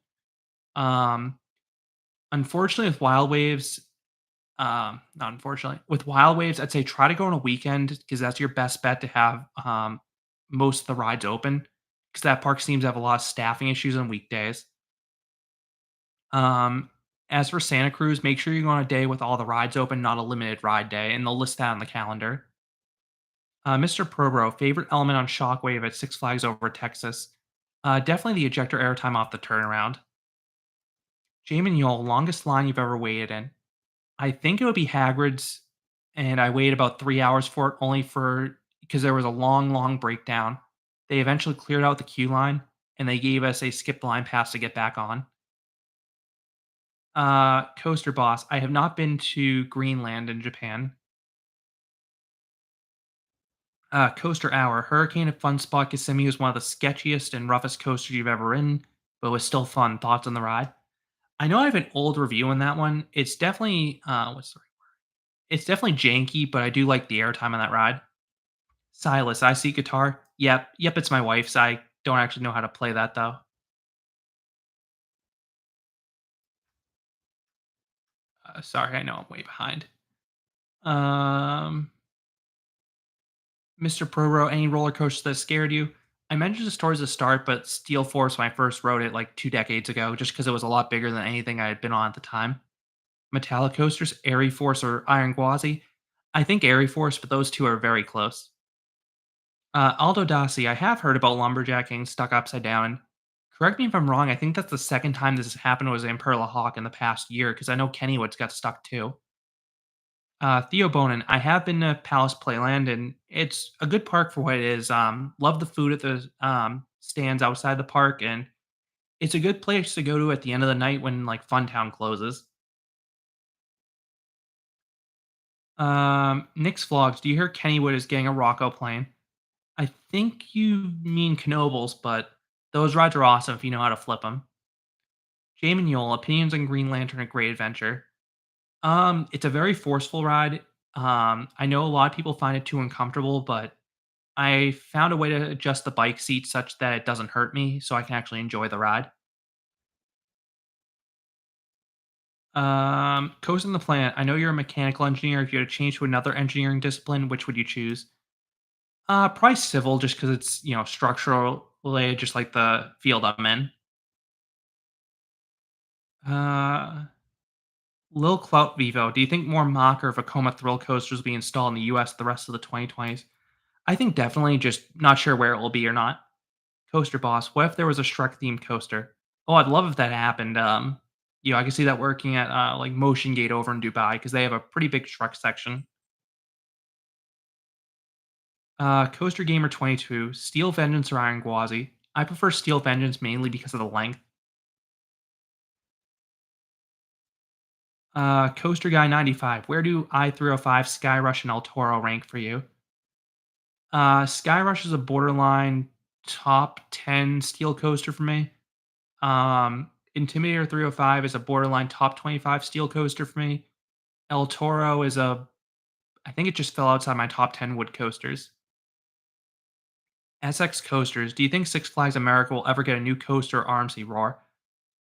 Um, unfortunately, with Wild Waves, not unfortunately, with Wild Waves, I'd say try to go on a weekend because that's your best bet to have most of the rides open because that park seems to have a lot of staffing issues on weekdays. Um, as for Santa Cruz, make sure you go on a day with all the rides open, not a limited ride day, and they'll list that on the calendar. Mr. Probro, favorite element on Shockwave at Six Flags Over Texas? Definitely the ejector airtime off the turnaround. Jamin Yole, longest line you've ever waited in? I think it would be Hagrid's, and I waited about 3 hours for it, only for because there was a long, long breakdown. They eventually cleared out the queue line, and they gave us a skip the line pass to get back on. Coaster Boss, I have not been to Greenland in Japan. Coaster Hour, Hurricane at Fun Spot Kissimmee was one of the sketchiest and roughest coasters you've ever ridden, but was still fun. Thoughts on the ride? I know I have an old review on that one. It's definitely it's definitely janky, but I do like the airtime on that ride. Silas, I see guitar. Yep, it's my wife's. I don't actually know how to play that though. Sorry, I know I'm way behind. Um, Mr. Proro, any roller coaster that scared you? I mentioned this towards the start, but Steel Force when I first wrote it like 2 decades ago, just because it was a lot bigger than anything I had been on at the time. Metallic coasters, Airy Force or Iron Gwazi. I think Airy Force, but those two are very close. Aldo Dassi, I have heard about lumberjacking stuck upside down. Correct me if I'm wrong. I think that's the second time this has happened was in Perla Hawk in the past year because I know Kennywood's got stuck too. Theo Bonin, I have been to Palace Playland and it's a good park for what it is. Love the food at the stands outside the park, and it's a good place to go to at the end of the night when like Funtown closes. Nick's vlogs. Do you hear Kennywood is getting a Rocco plane? I think you mean Knobles, but those rides are awesome if you know how to flip them. Jamie Yule, opinions on Green Lantern: A Great Adventure. It's a very forceful ride. I know a lot of people find it too uncomfortable, but I found a way to adjust the bike seat such that it doesn't hurt me, so I can actually enjoy the ride. Coast on the Planet. I know you're a mechanical engineer. If you had to change to another engineering discipline, which would you choose? Probably civil, just because it's structural related, just like the field I'm in. Uh, Lil Clout Vivo. Do you think more Mach or Vekoma thrill coasters will be installed in the U.S. the rest of the 2020s? I think definitely. Just not sure where it will be or not. Coaster Boss. What if there was a Shrek themed coaster? Oh, I'd love if that happened. I can see that working at like Motion Gate over in Dubai because they have a pretty big Shrek section. Coaster Gamer 22, Steel Vengeance or Iron Gwazi? I prefer Steel Vengeance mainly because of the length. Coaster Guy 95, where do I-305, Skyrush, and El Toro rank for you? Skyrush is a borderline top 10 steel coaster for me. Intimidator 305 is a borderline top 25 steel coaster for me. El Toro is I think it just fell outside my top 10 wood coasters. SX Coasters, do you think Six Flags America will ever get a new coaster or RMC Roar?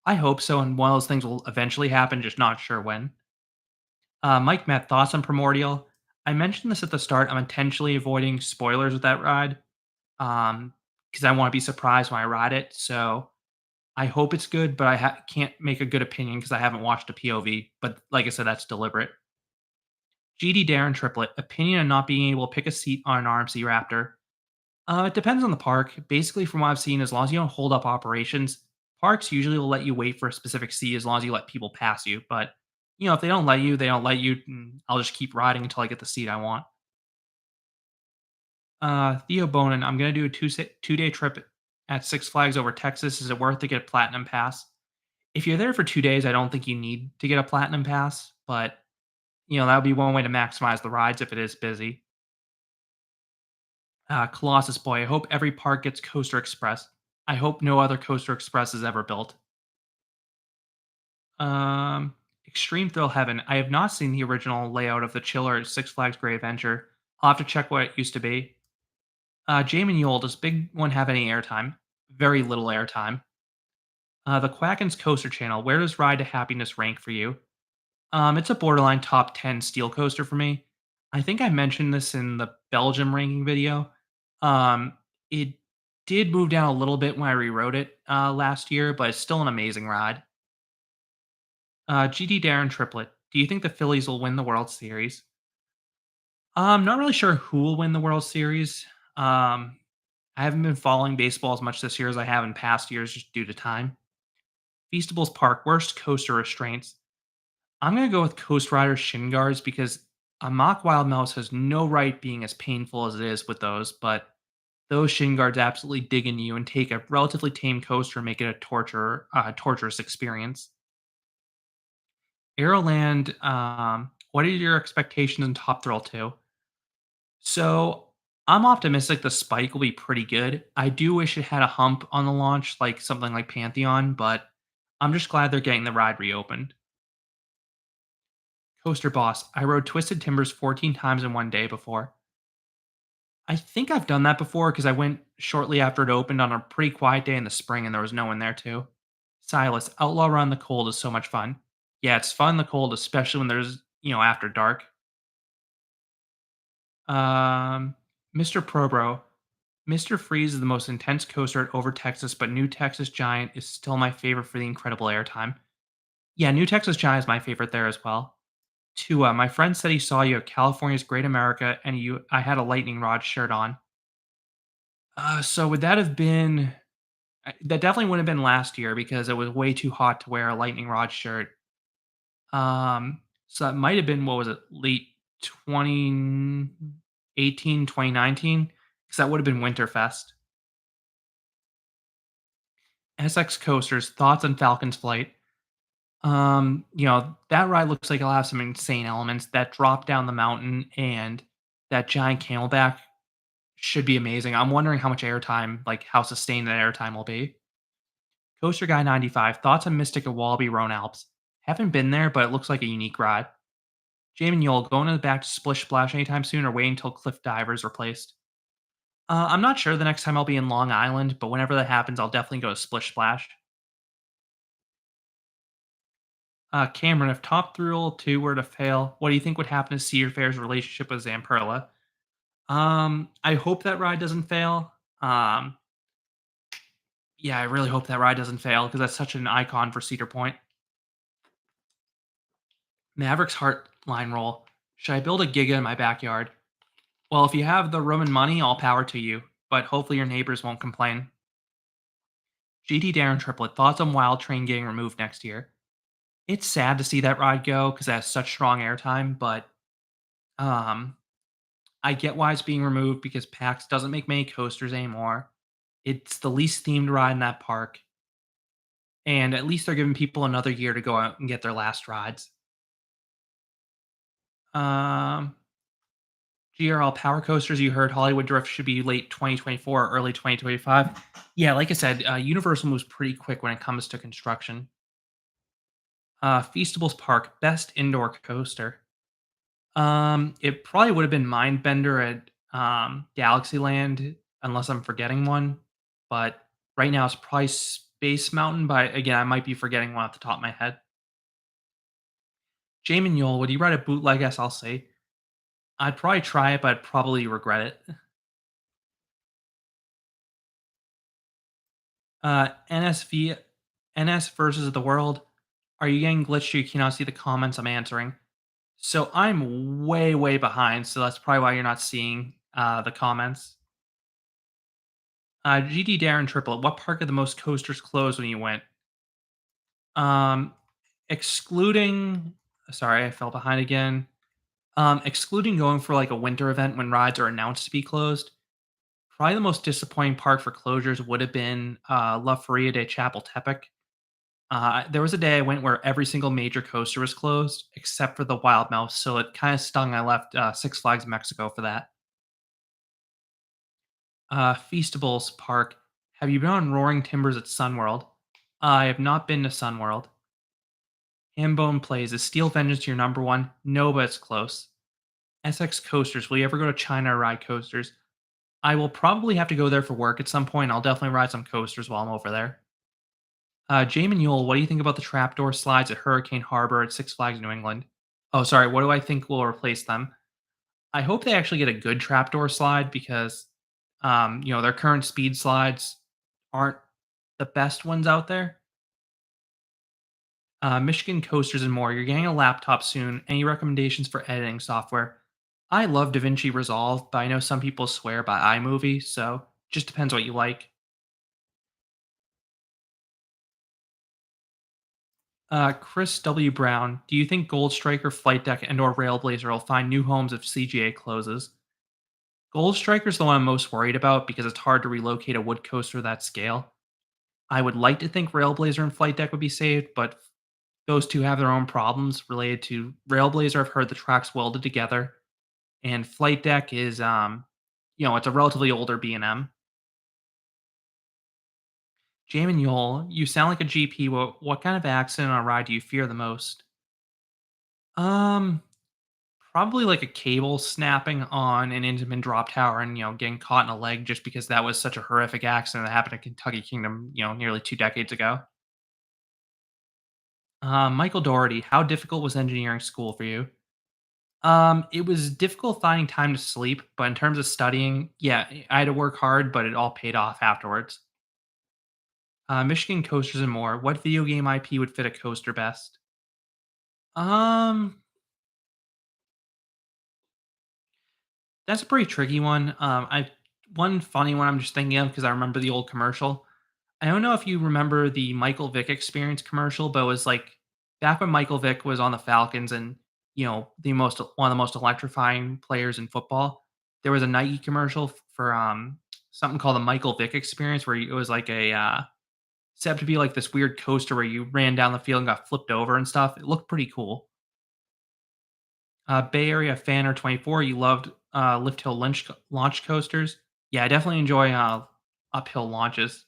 I hope so, and one of those things will eventually happen, just not sure when. Mike Matt, thoughts on Primordial? I mentioned this at the start. I'm intentionally avoiding spoilers with that ride because I want to be surprised when I ride it. So I hope it's good, but I can't make a good opinion because I haven't watched a POV. But like I said, that's deliberate. GD Darren Triplet, opinion on not being able to pick a seat on an RMC Raptor. It depends on the park. Basically, from what I've seen, as long as you don't hold up operations, parks usually will let you wait for a specific seat as long as you let people pass you. But if they don't let you, they don't let you. And I'll just keep riding until I get the seat I want. Theo Bonin, I'm gonna do a 2-day trip at Six Flags over Texas. Is it worth to get a platinum pass? If you're there for 2 days, I don't think you need to get a platinum pass. But that would be one way to maximize the rides if it is busy. Colossus Boy, I hope every park gets Coaster Express. I hope no other Coaster Express is ever built. Um, Extreme Thrill Heaven. I have not seen the original layout of the chiller at Six Flags Great Adventure. I'll have to check what it used to be. Jamie Yule, does Big One have any airtime? Very little airtime. The Quackens Coaster Channel. Where does Ride to Happiness rank for you? It's a borderline top 10 steel coaster for me. I think I mentioned this in the Belgium ranking video. It did move down a little bit when I rewrote it last year, but it's still an amazing ride. GD Darren Triplet. Do you think the Phillies will win the World Series? Not really sure who will win the World Series. I haven't been following baseball as much this year as I have in past years just due to time. Feastables Park, worst coaster restraints. I'm gonna go with Coast Rider shin guards because a mock wild mouse has no right being as painful as it is with those, but those shin guards absolutely dig in you and take a relatively tame coaster and make it a torturous experience. Aeroland, what are your expectations in Top Thrill 2? So I'm optimistic the spike will be pretty good. I do wish it had a hump on the launch, like something like Pantheon, but I'm just glad they're getting the ride reopened. Coaster Boss, I rode Twisted Timbers 14 times in one day before. I think I've done that before because I went shortly after it opened on a pretty quiet day in the spring and there was no one there too. Silas, Outlaw Run in the cold is so much fun. Yeah, it's fun in the cold, especially when there's, after dark. Mr. Probro, Mr. Freeze is the most intense coaster at Over Texas, but New Texas Giant is still my favorite for the incredible airtime. Yeah, New Texas Giant is my favorite there as well. Tua, my friend said he saw you at California's Great America, and I had a lightning rod shirt on. So would that have been? That definitely would have been last year because it was way too hot to wear a lightning rod shirt. So that might have been, what was it, late 2018, 2019? Because that would have been Winterfest. SX Coasters, thoughts on Falcon's Flight? That ride looks like it'll have some insane elements. That drop down the mountain and that giant camelback should be amazing. I'm wondering how much airtime, like how sustained that airtime will be. Coaster Guy 95, thoughts on Mystic and Wallaby Rhone Alps? Haven't been there, but it looks like a unique ride. Jamie Yule, going to the back to Splish Splash anytime soon or waiting until Cliff Diver's replaced? I'm not sure the next time I'll be in Long Island, but whenever that happens, I'll definitely go to Splish Splash. Cameron, if Top Thrill 2 were to fail, what do you think would happen to Cedar Fair's relationship with Zamperla? I hope that ride doesn't fail. Um, yeah, I really hope that ride doesn't fail because that's such an icon for Cedar Point. Maverick's Heart line roll. Should I build a Giga in my backyard? Well, if you have the room and money, all power to you, but hopefully your neighbors won't complain. GT Darren Triplet, thoughts on Wild Train getting removed next year? It's sad to see that ride go because it has such strong airtime, but um, I get why it's being removed because PAX doesn't make many coasters anymore. It's the least themed ride in that park, and at least they're giving people another year to go out and get their last rides. Um, GRL Power Coasters, you heard Hollywood Drift should be late 2024 or early 2025. Yeah, like I said, Universal moves pretty quick when it comes to construction. Feastables Park, best indoor coaster. It probably would have been Mindbender at Galaxyland, unless I'm forgetting one. But right now it's probably Space Mountain. But again, I might be forgetting one off the top of my head. Jamin Yule, would you ride a bootleg SLC? I'd probably try it, but I'd probably regret it. NSV NS versus the world. Are you getting glitched? You cannot see the comments I'm answering. So I'm way, way behind. So that's probably why you're not seeing the comments. GD Darren Triplet, what park are the most coasters closed when you went? Um, excluding, sorry, I fell behind again. Excluding going for like a winter event when rides are announced to be closed, probably the most disappointing park for closures would have been La Feria de Chapultepec. There was a day I went where every single major coaster was closed except for the Wild Mouse, so it kind of stung. I left Six Flags Mexico for that. Feastables Park. Have you been on Roaring Timbers at Sunworld? I have not been to Sunworld. Hambone plays. Is Steel Vengeance your number one? No, but it's close. SX Coasters. Will you ever go to China or ride coasters? I will probably have to go there for work at some point. I'll definitely ride some coasters while I'm over there. Jamin Yule, what do you think about the trapdoor slides at Hurricane Harbor at Six Flags New England? Oh, sorry. What do I think will replace them? I hope they actually get a good trapdoor slide because, their current speed slides aren't the best ones out there. Michigan Coasters and more. You're getting a laptop soon. Any recommendations for editing software? I love DaVinci Resolve, but I know some people swear by iMovie, so just depends what you like. Chris W. Brown, do you think Gold Striker, Flight Deck, and/or Railblazer will find new homes if CGA closes? Gold Striker's the one I'm most worried about because it's hard to relocate a wood coaster that scale. I would like to think Railblazer and Flight Deck would be saved, but those two have their own problems related to Railblazer. I've heard the tracks welded together, and Flight Deck is, it's a relatively older B&M. Jamin Yule, you sound like a GP. What kind of accident on a ride do you fear the most? Um, Probably like a cable snapping on an Intamin drop tower and getting caught in a leg just because that was such a horrific accident that happened at Kentucky Kingdom, nearly 2 decades ago. Michael Doherty, how difficult was engineering school for you? It was difficult finding time to sleep, but in terms of studying, yeah, I had to work hard, but it all paid off afterwards. Michigan coasters and more. What video game IP would fit a coaster best? Um, that's a pretty tricky one. I One funny one I'm just thinking of because I remember the old commercial. I don't know if you remember the Michael Vick Experience commercial, but it was like back when Michael Vick was on the Falcons and the most one of the most electrifying players in football. There was a Nike commercial for something called the Michael Vick Experience where it was like a set up to be like this weird coaster where you ran down the field and got flipped over and stuff. It looked pretty cool. Bay Area fan or 24, you loved lift hill launch coasters. Yeah, I definitely enjoy uphill launches.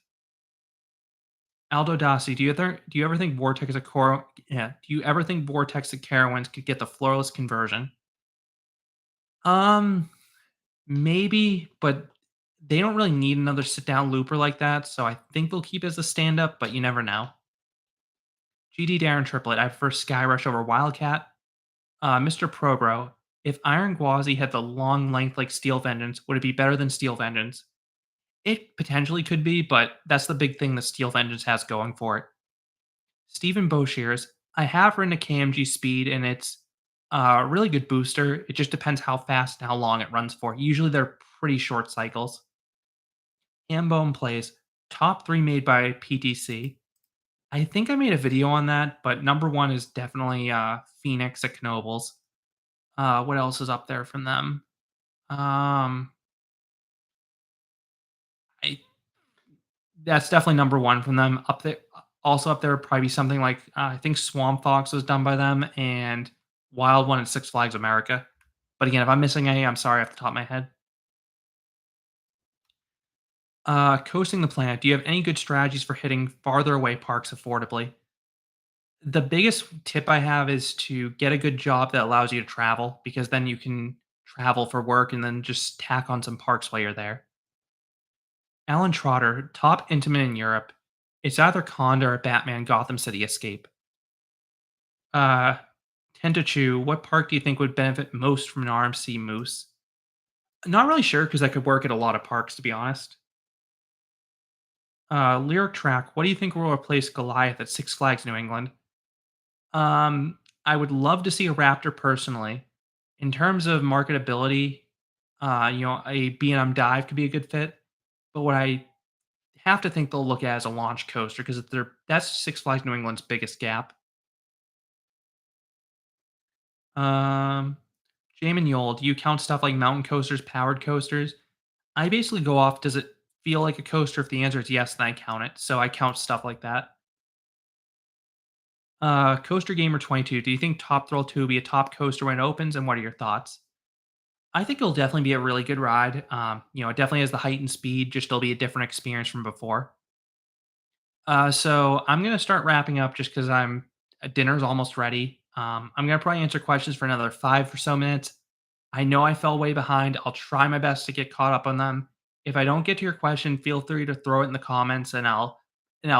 Aldo Dossi, do you ever think Vortex of Cor yeah, do you ever think Vortex of Carowinds could get the floorless conversion? Um, Maybe, but they don't really need another sit down looper like that, so I think they'll keep it as a stand up, but you never know. GD Darren Triplet, I prefer Skyrush over Wildcat. Mr. Probro, if Iron Gwazi had the long length like Steel Vengeance, would it be better than Steel Vengeance? It potentially could be, but that's the big thing that Steel Vengeance has going for it. Stephen Boshears, I have ridden a KMG Speed, and it's a really good booster. It just depends how fast and how long it runs for. Usually they're pretty short cycles. Hambone plays top three made by PTC. I think I made a video on that, but number one is definitely Phoenix at Knobles. What else is up there from them? Um, I That's definitely number one from them. Up there, also up there, would probably be something like I think Swamp Fox was done by them, and Wild One at Six Flags America. But again, if I'm missing any, I'm sorry off the top of my head. Coasting the planet. Do you have any good strategies for hitting farther away parks affordably? The biggest tip I have is to get a good job that allows you to travel, because then you can travel for work and then just tack on some parks while you're there. Alan Trotter, top intimate in Europe. It's either Conda or Batman Gotham City Escape. Uh, Tentachu, what park do you think would benefit most from an RMC Moose? Not really sure because I could work at a lot of parks, to be honest. Lyric Track, what do you think will replace Goliath at Six Flags New England? I would love to see a Raptor personally. In terms of marketability, a B&M dive could be a good fit. But what I have to think they'll look at as a launch coaster because that's Six Flags New England's biggest gap. Um, Jamin Yole, do you count stuff like mountain coasters, powered coasters? I basically go off, does it feel like a coaster? If the answer is yes, then I count it. So I count stuff like that. Coaster Gamer 22, do you think Top Thrill 2 will be a top coaster when it opens? And what are your thoughts? I think it'll definitely be a really good ride. It definitely has the heightened speed, just it'll be a different experience from before. So I'm gonna start wrapping up just because dinner's almost ready. I'm gonna probably answer questions for another 5 or so minutes. I know I fell way behind. I'll try my best to get caught up on them. If I don't get to your question, feel free to throw it in the comments, and I'll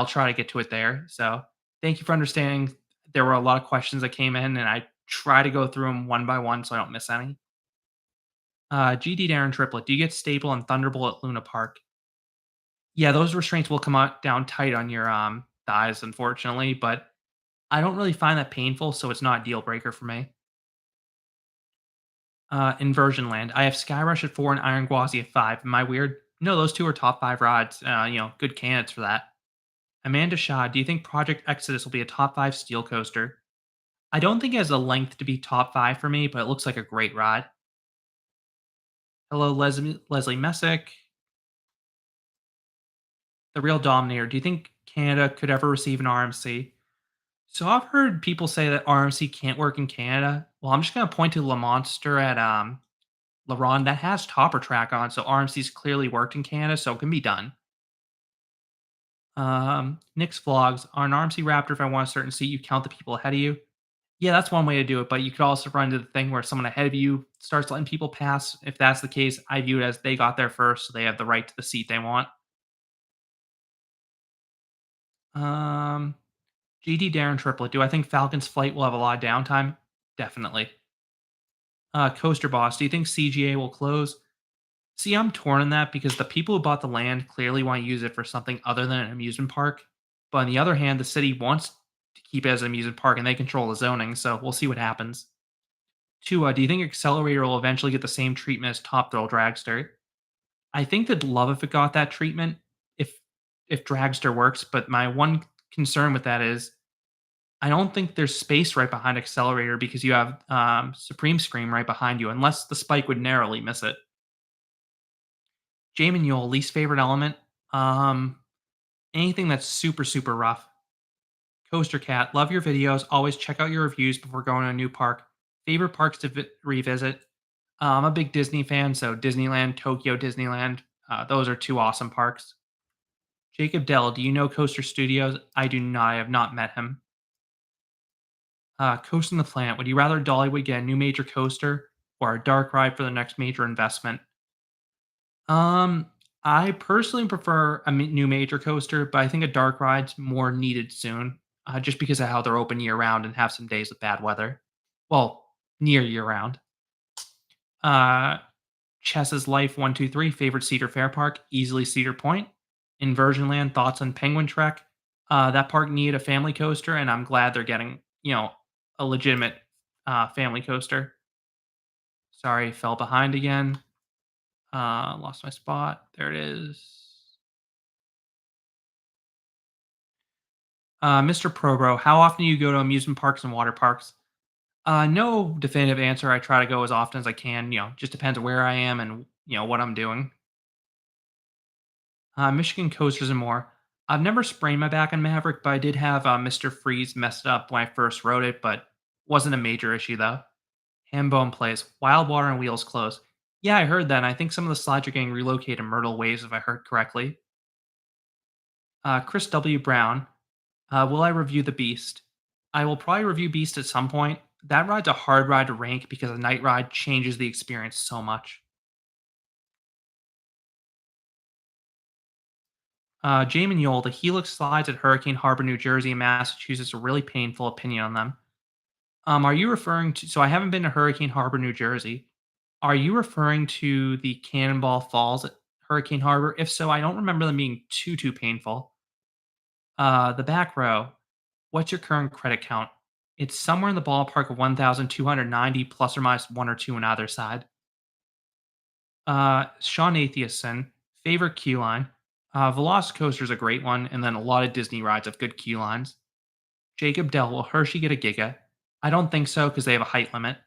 try to get to it there. So thank you for understanding. There were a lot of questions that came in, and I try to go through them one by one so I don't miss any. GD Darren Triplet, do you get stable and Thunderbolt at Luna Park? Yeah, those restraints will come out down tight on your thighs, unfortunately, but I don't really find that painful, so it's not a deal breaker for me. Inversion Land. I have Skyrush at 4 and Iron Gwazi at 5. Am I weird? No, those two are top 5 rides. Good candidates for that. Amanda Shaw, do you think Project Exodus will be a top 5 steel coaster? I don't think it has a length to be top 5 for me, but it looks like a great ride. Hello, Leslie Messick. The Real Dominator. Do you think Canada could ever receive an RMC? So I've heard people say that RMC can't work in Canada. Well, I'm just going to point to Le Monster at La Ronde that has topper track on, so RMC's clearly worked in Canada, so it can be done. Nick's vlogs are an RMC Raptor. If I want a certain seat, you count the people ahead of you. Yeah, that's one way to do it, but you could also run into the thing where someone ahead of you starts letting people pass. If that's the case, I view it as they got there first, so they have the right to the seat they want. Um, GD Darren Triplet. Do I think Falcon's flight will have a lot of downtime? Definitely. Coaster Boss. Do you think CGA will close? See, I'm torn on that because the people who bought the land clearly want to use it for something other than an amusement park. But on the other hand, the city wants to keep it as an amusement park and they control the zoning, so we'll see what happens. Two, do you think Accelerator will eventually get the same treatment as Top Thrill Dragster? I think they'd love if it got that treatment if if Dragster works, but my one concern with that is I don't think there's space right behind Accelerator because you have Supreme Scream right behind you, unless the spike would narrowly miss it. Jamin Yule, least favorite element. Um, Anything that's super, super rough. Coaster Cat, love your videos. Always check out your reviews before going to a new park. Favorite parks to revisit? I'm a big Disney fan, so Disneyland, Tokyo Disneyland. Those are two awesome parks. Jacob Dell, do you know Coaster Studios? I do not. I have not met him. Coasting the Planet, would you rather Dollywood get a new major coaster or a dark ride for the next major investment? Um, I personally prefer a new major coaster, but I think a dark ride's more needed soon, just because of how they're open year round and have some days with bad weather. Well, near year round. Uh, Chess's Life 123 favorite Cedar Fair park, easily Cedar Point. Inversion Land thoughts on Penguin Trek. That park needed a family coaster, and I'm glad they're getting a legitimate family coaster. Sorry, fell behind again. Lost my spot. There it is. Mr. Probro, how often do you go to amusement parks and water parks? No definitive answer. I try to go as often as I can. Just depends on where I am and what I'm doing. Michigan coasters and more. I've never sprained my back on Maverick, but I did have Mr. Freeze messed up when I first rode it, but wasn't a major issue though. Hambone plays Wild Water and Wheels close. Yeah, I heard that. And I think some of the slides are getting relocated in Myrtle Waves, if I heard correctly. Chris W. Brown, will I review the Beast? I will probably review Beast at some point. That ride's a hard ride to rank because a night ride changes the experience so much. Jamin Yole, the Helix slides at Hurricane Harbor, New Jersey, and Massachusetts, a really painful opinion on them. Are you referring to? So I haven't been to Hurricane Harbor, New Jersey. Are you referring to the Cannonball Falls at Hurricane Harbor? If so, I don't remember them being too painful. The back row. What's your current credit count? It's somewhere in the ballpark of 1,290 plus or minus one or two on either side. Sean Atheiston, favorite queue line. Velocicoaster is a great one, and then a lot of Disney rides have good queue lines. Jacob Dell, will Hershey get a Giga? I don't think so because they have a height limit.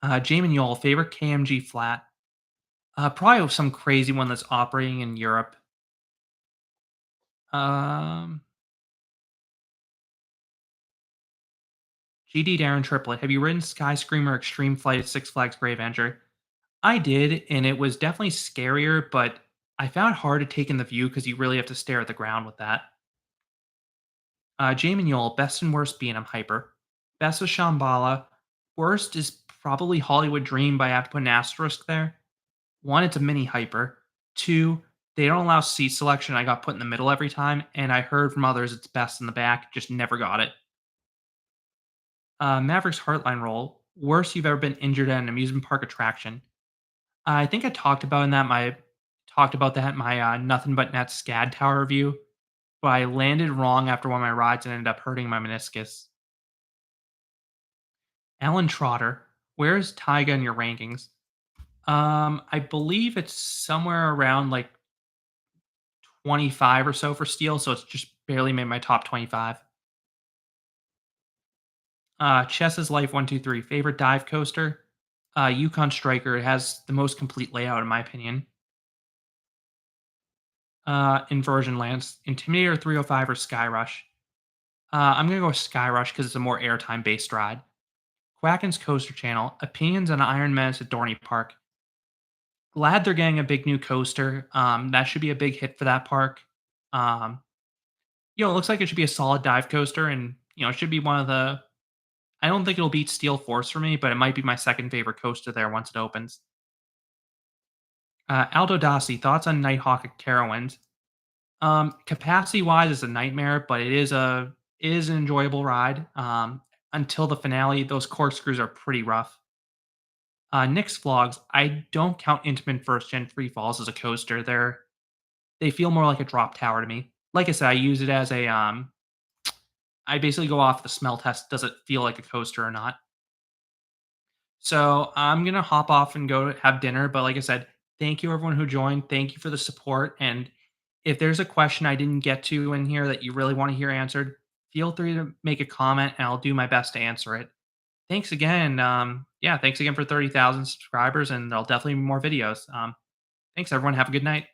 Jamin Yole, favorite KMG flat. Probably some crazy one that's operating in Europe. Um, GD Darren Triplet, have you ridden Sky Screamer Extreme Flight at Six Flags Great Adventure? I did, and it was definitely scarier, but I found it hard to take in the view because you really have to stare at the ground with that. Jamin Yole, best and worst B&M Hyper. Best is Shambhala. Worst is probably Hollywood Dream, but I have to put an asterisk there. One, it's a mini hyper. Two, they don't allow seat selection. I got put in the middle every time, and I heard from others it's best in the back. Just never got it. Maverick's Heartline roll. Worst you've ever been injured at an amusement park attraction. I think I talked about that in my Nothing But Net SCAD Tower review, but I landed wrong after one of my rides and ended up hurting my meniscus. Alan Trotter, where's Tyga in your rankings? I believe it's somewhere around like 25 or so for steel, so it's just barely made my top 25. Chess's Life 123, favorite dive coaster? Yukon Striker. It has the most complete layout, in my opinion. Inversion Lands, Intimidator 305 or Sky Rush. I'm gonna go with Sky Rush because it's a more airtime based ride. Quacken's Coaster Channel, opinions on Iron Menace at Dorney Park. Glad they're getting a big new coaster. That should be a big hit for that park. Um, it looks like it should be a solid dive coaster, and it should be one of the. I don't think it'll beat Steel Force for me, but it might be my second favorite coaster there once it opens. Aldo Dossi, thoughts on Nighthawk at Carowinds? Capacity wise, it's a nightmare, but it is an enjoyable ride. Until the finale, those corkscrews are pretty rough. Nick's vlogs, I don't count Intamin First Gen Free Falls as a coaster. They feel more like a drop tower to me. Like I said, I use it as a I basically go off the smell test. Does it feel like a coaster or not? So I'm gonna hop off and go have dinner. But like I said, thank you everyone who joined. Thank you for the support. And if there's a question I didn't get to in here that you really want to hear answered, feel free to make a comment and I'll do my best to answer it. Thanks again. Yeah, thanks again for 30,000 subscribers, and there'll definitely be more videos. Thanks everyone. Have a good night.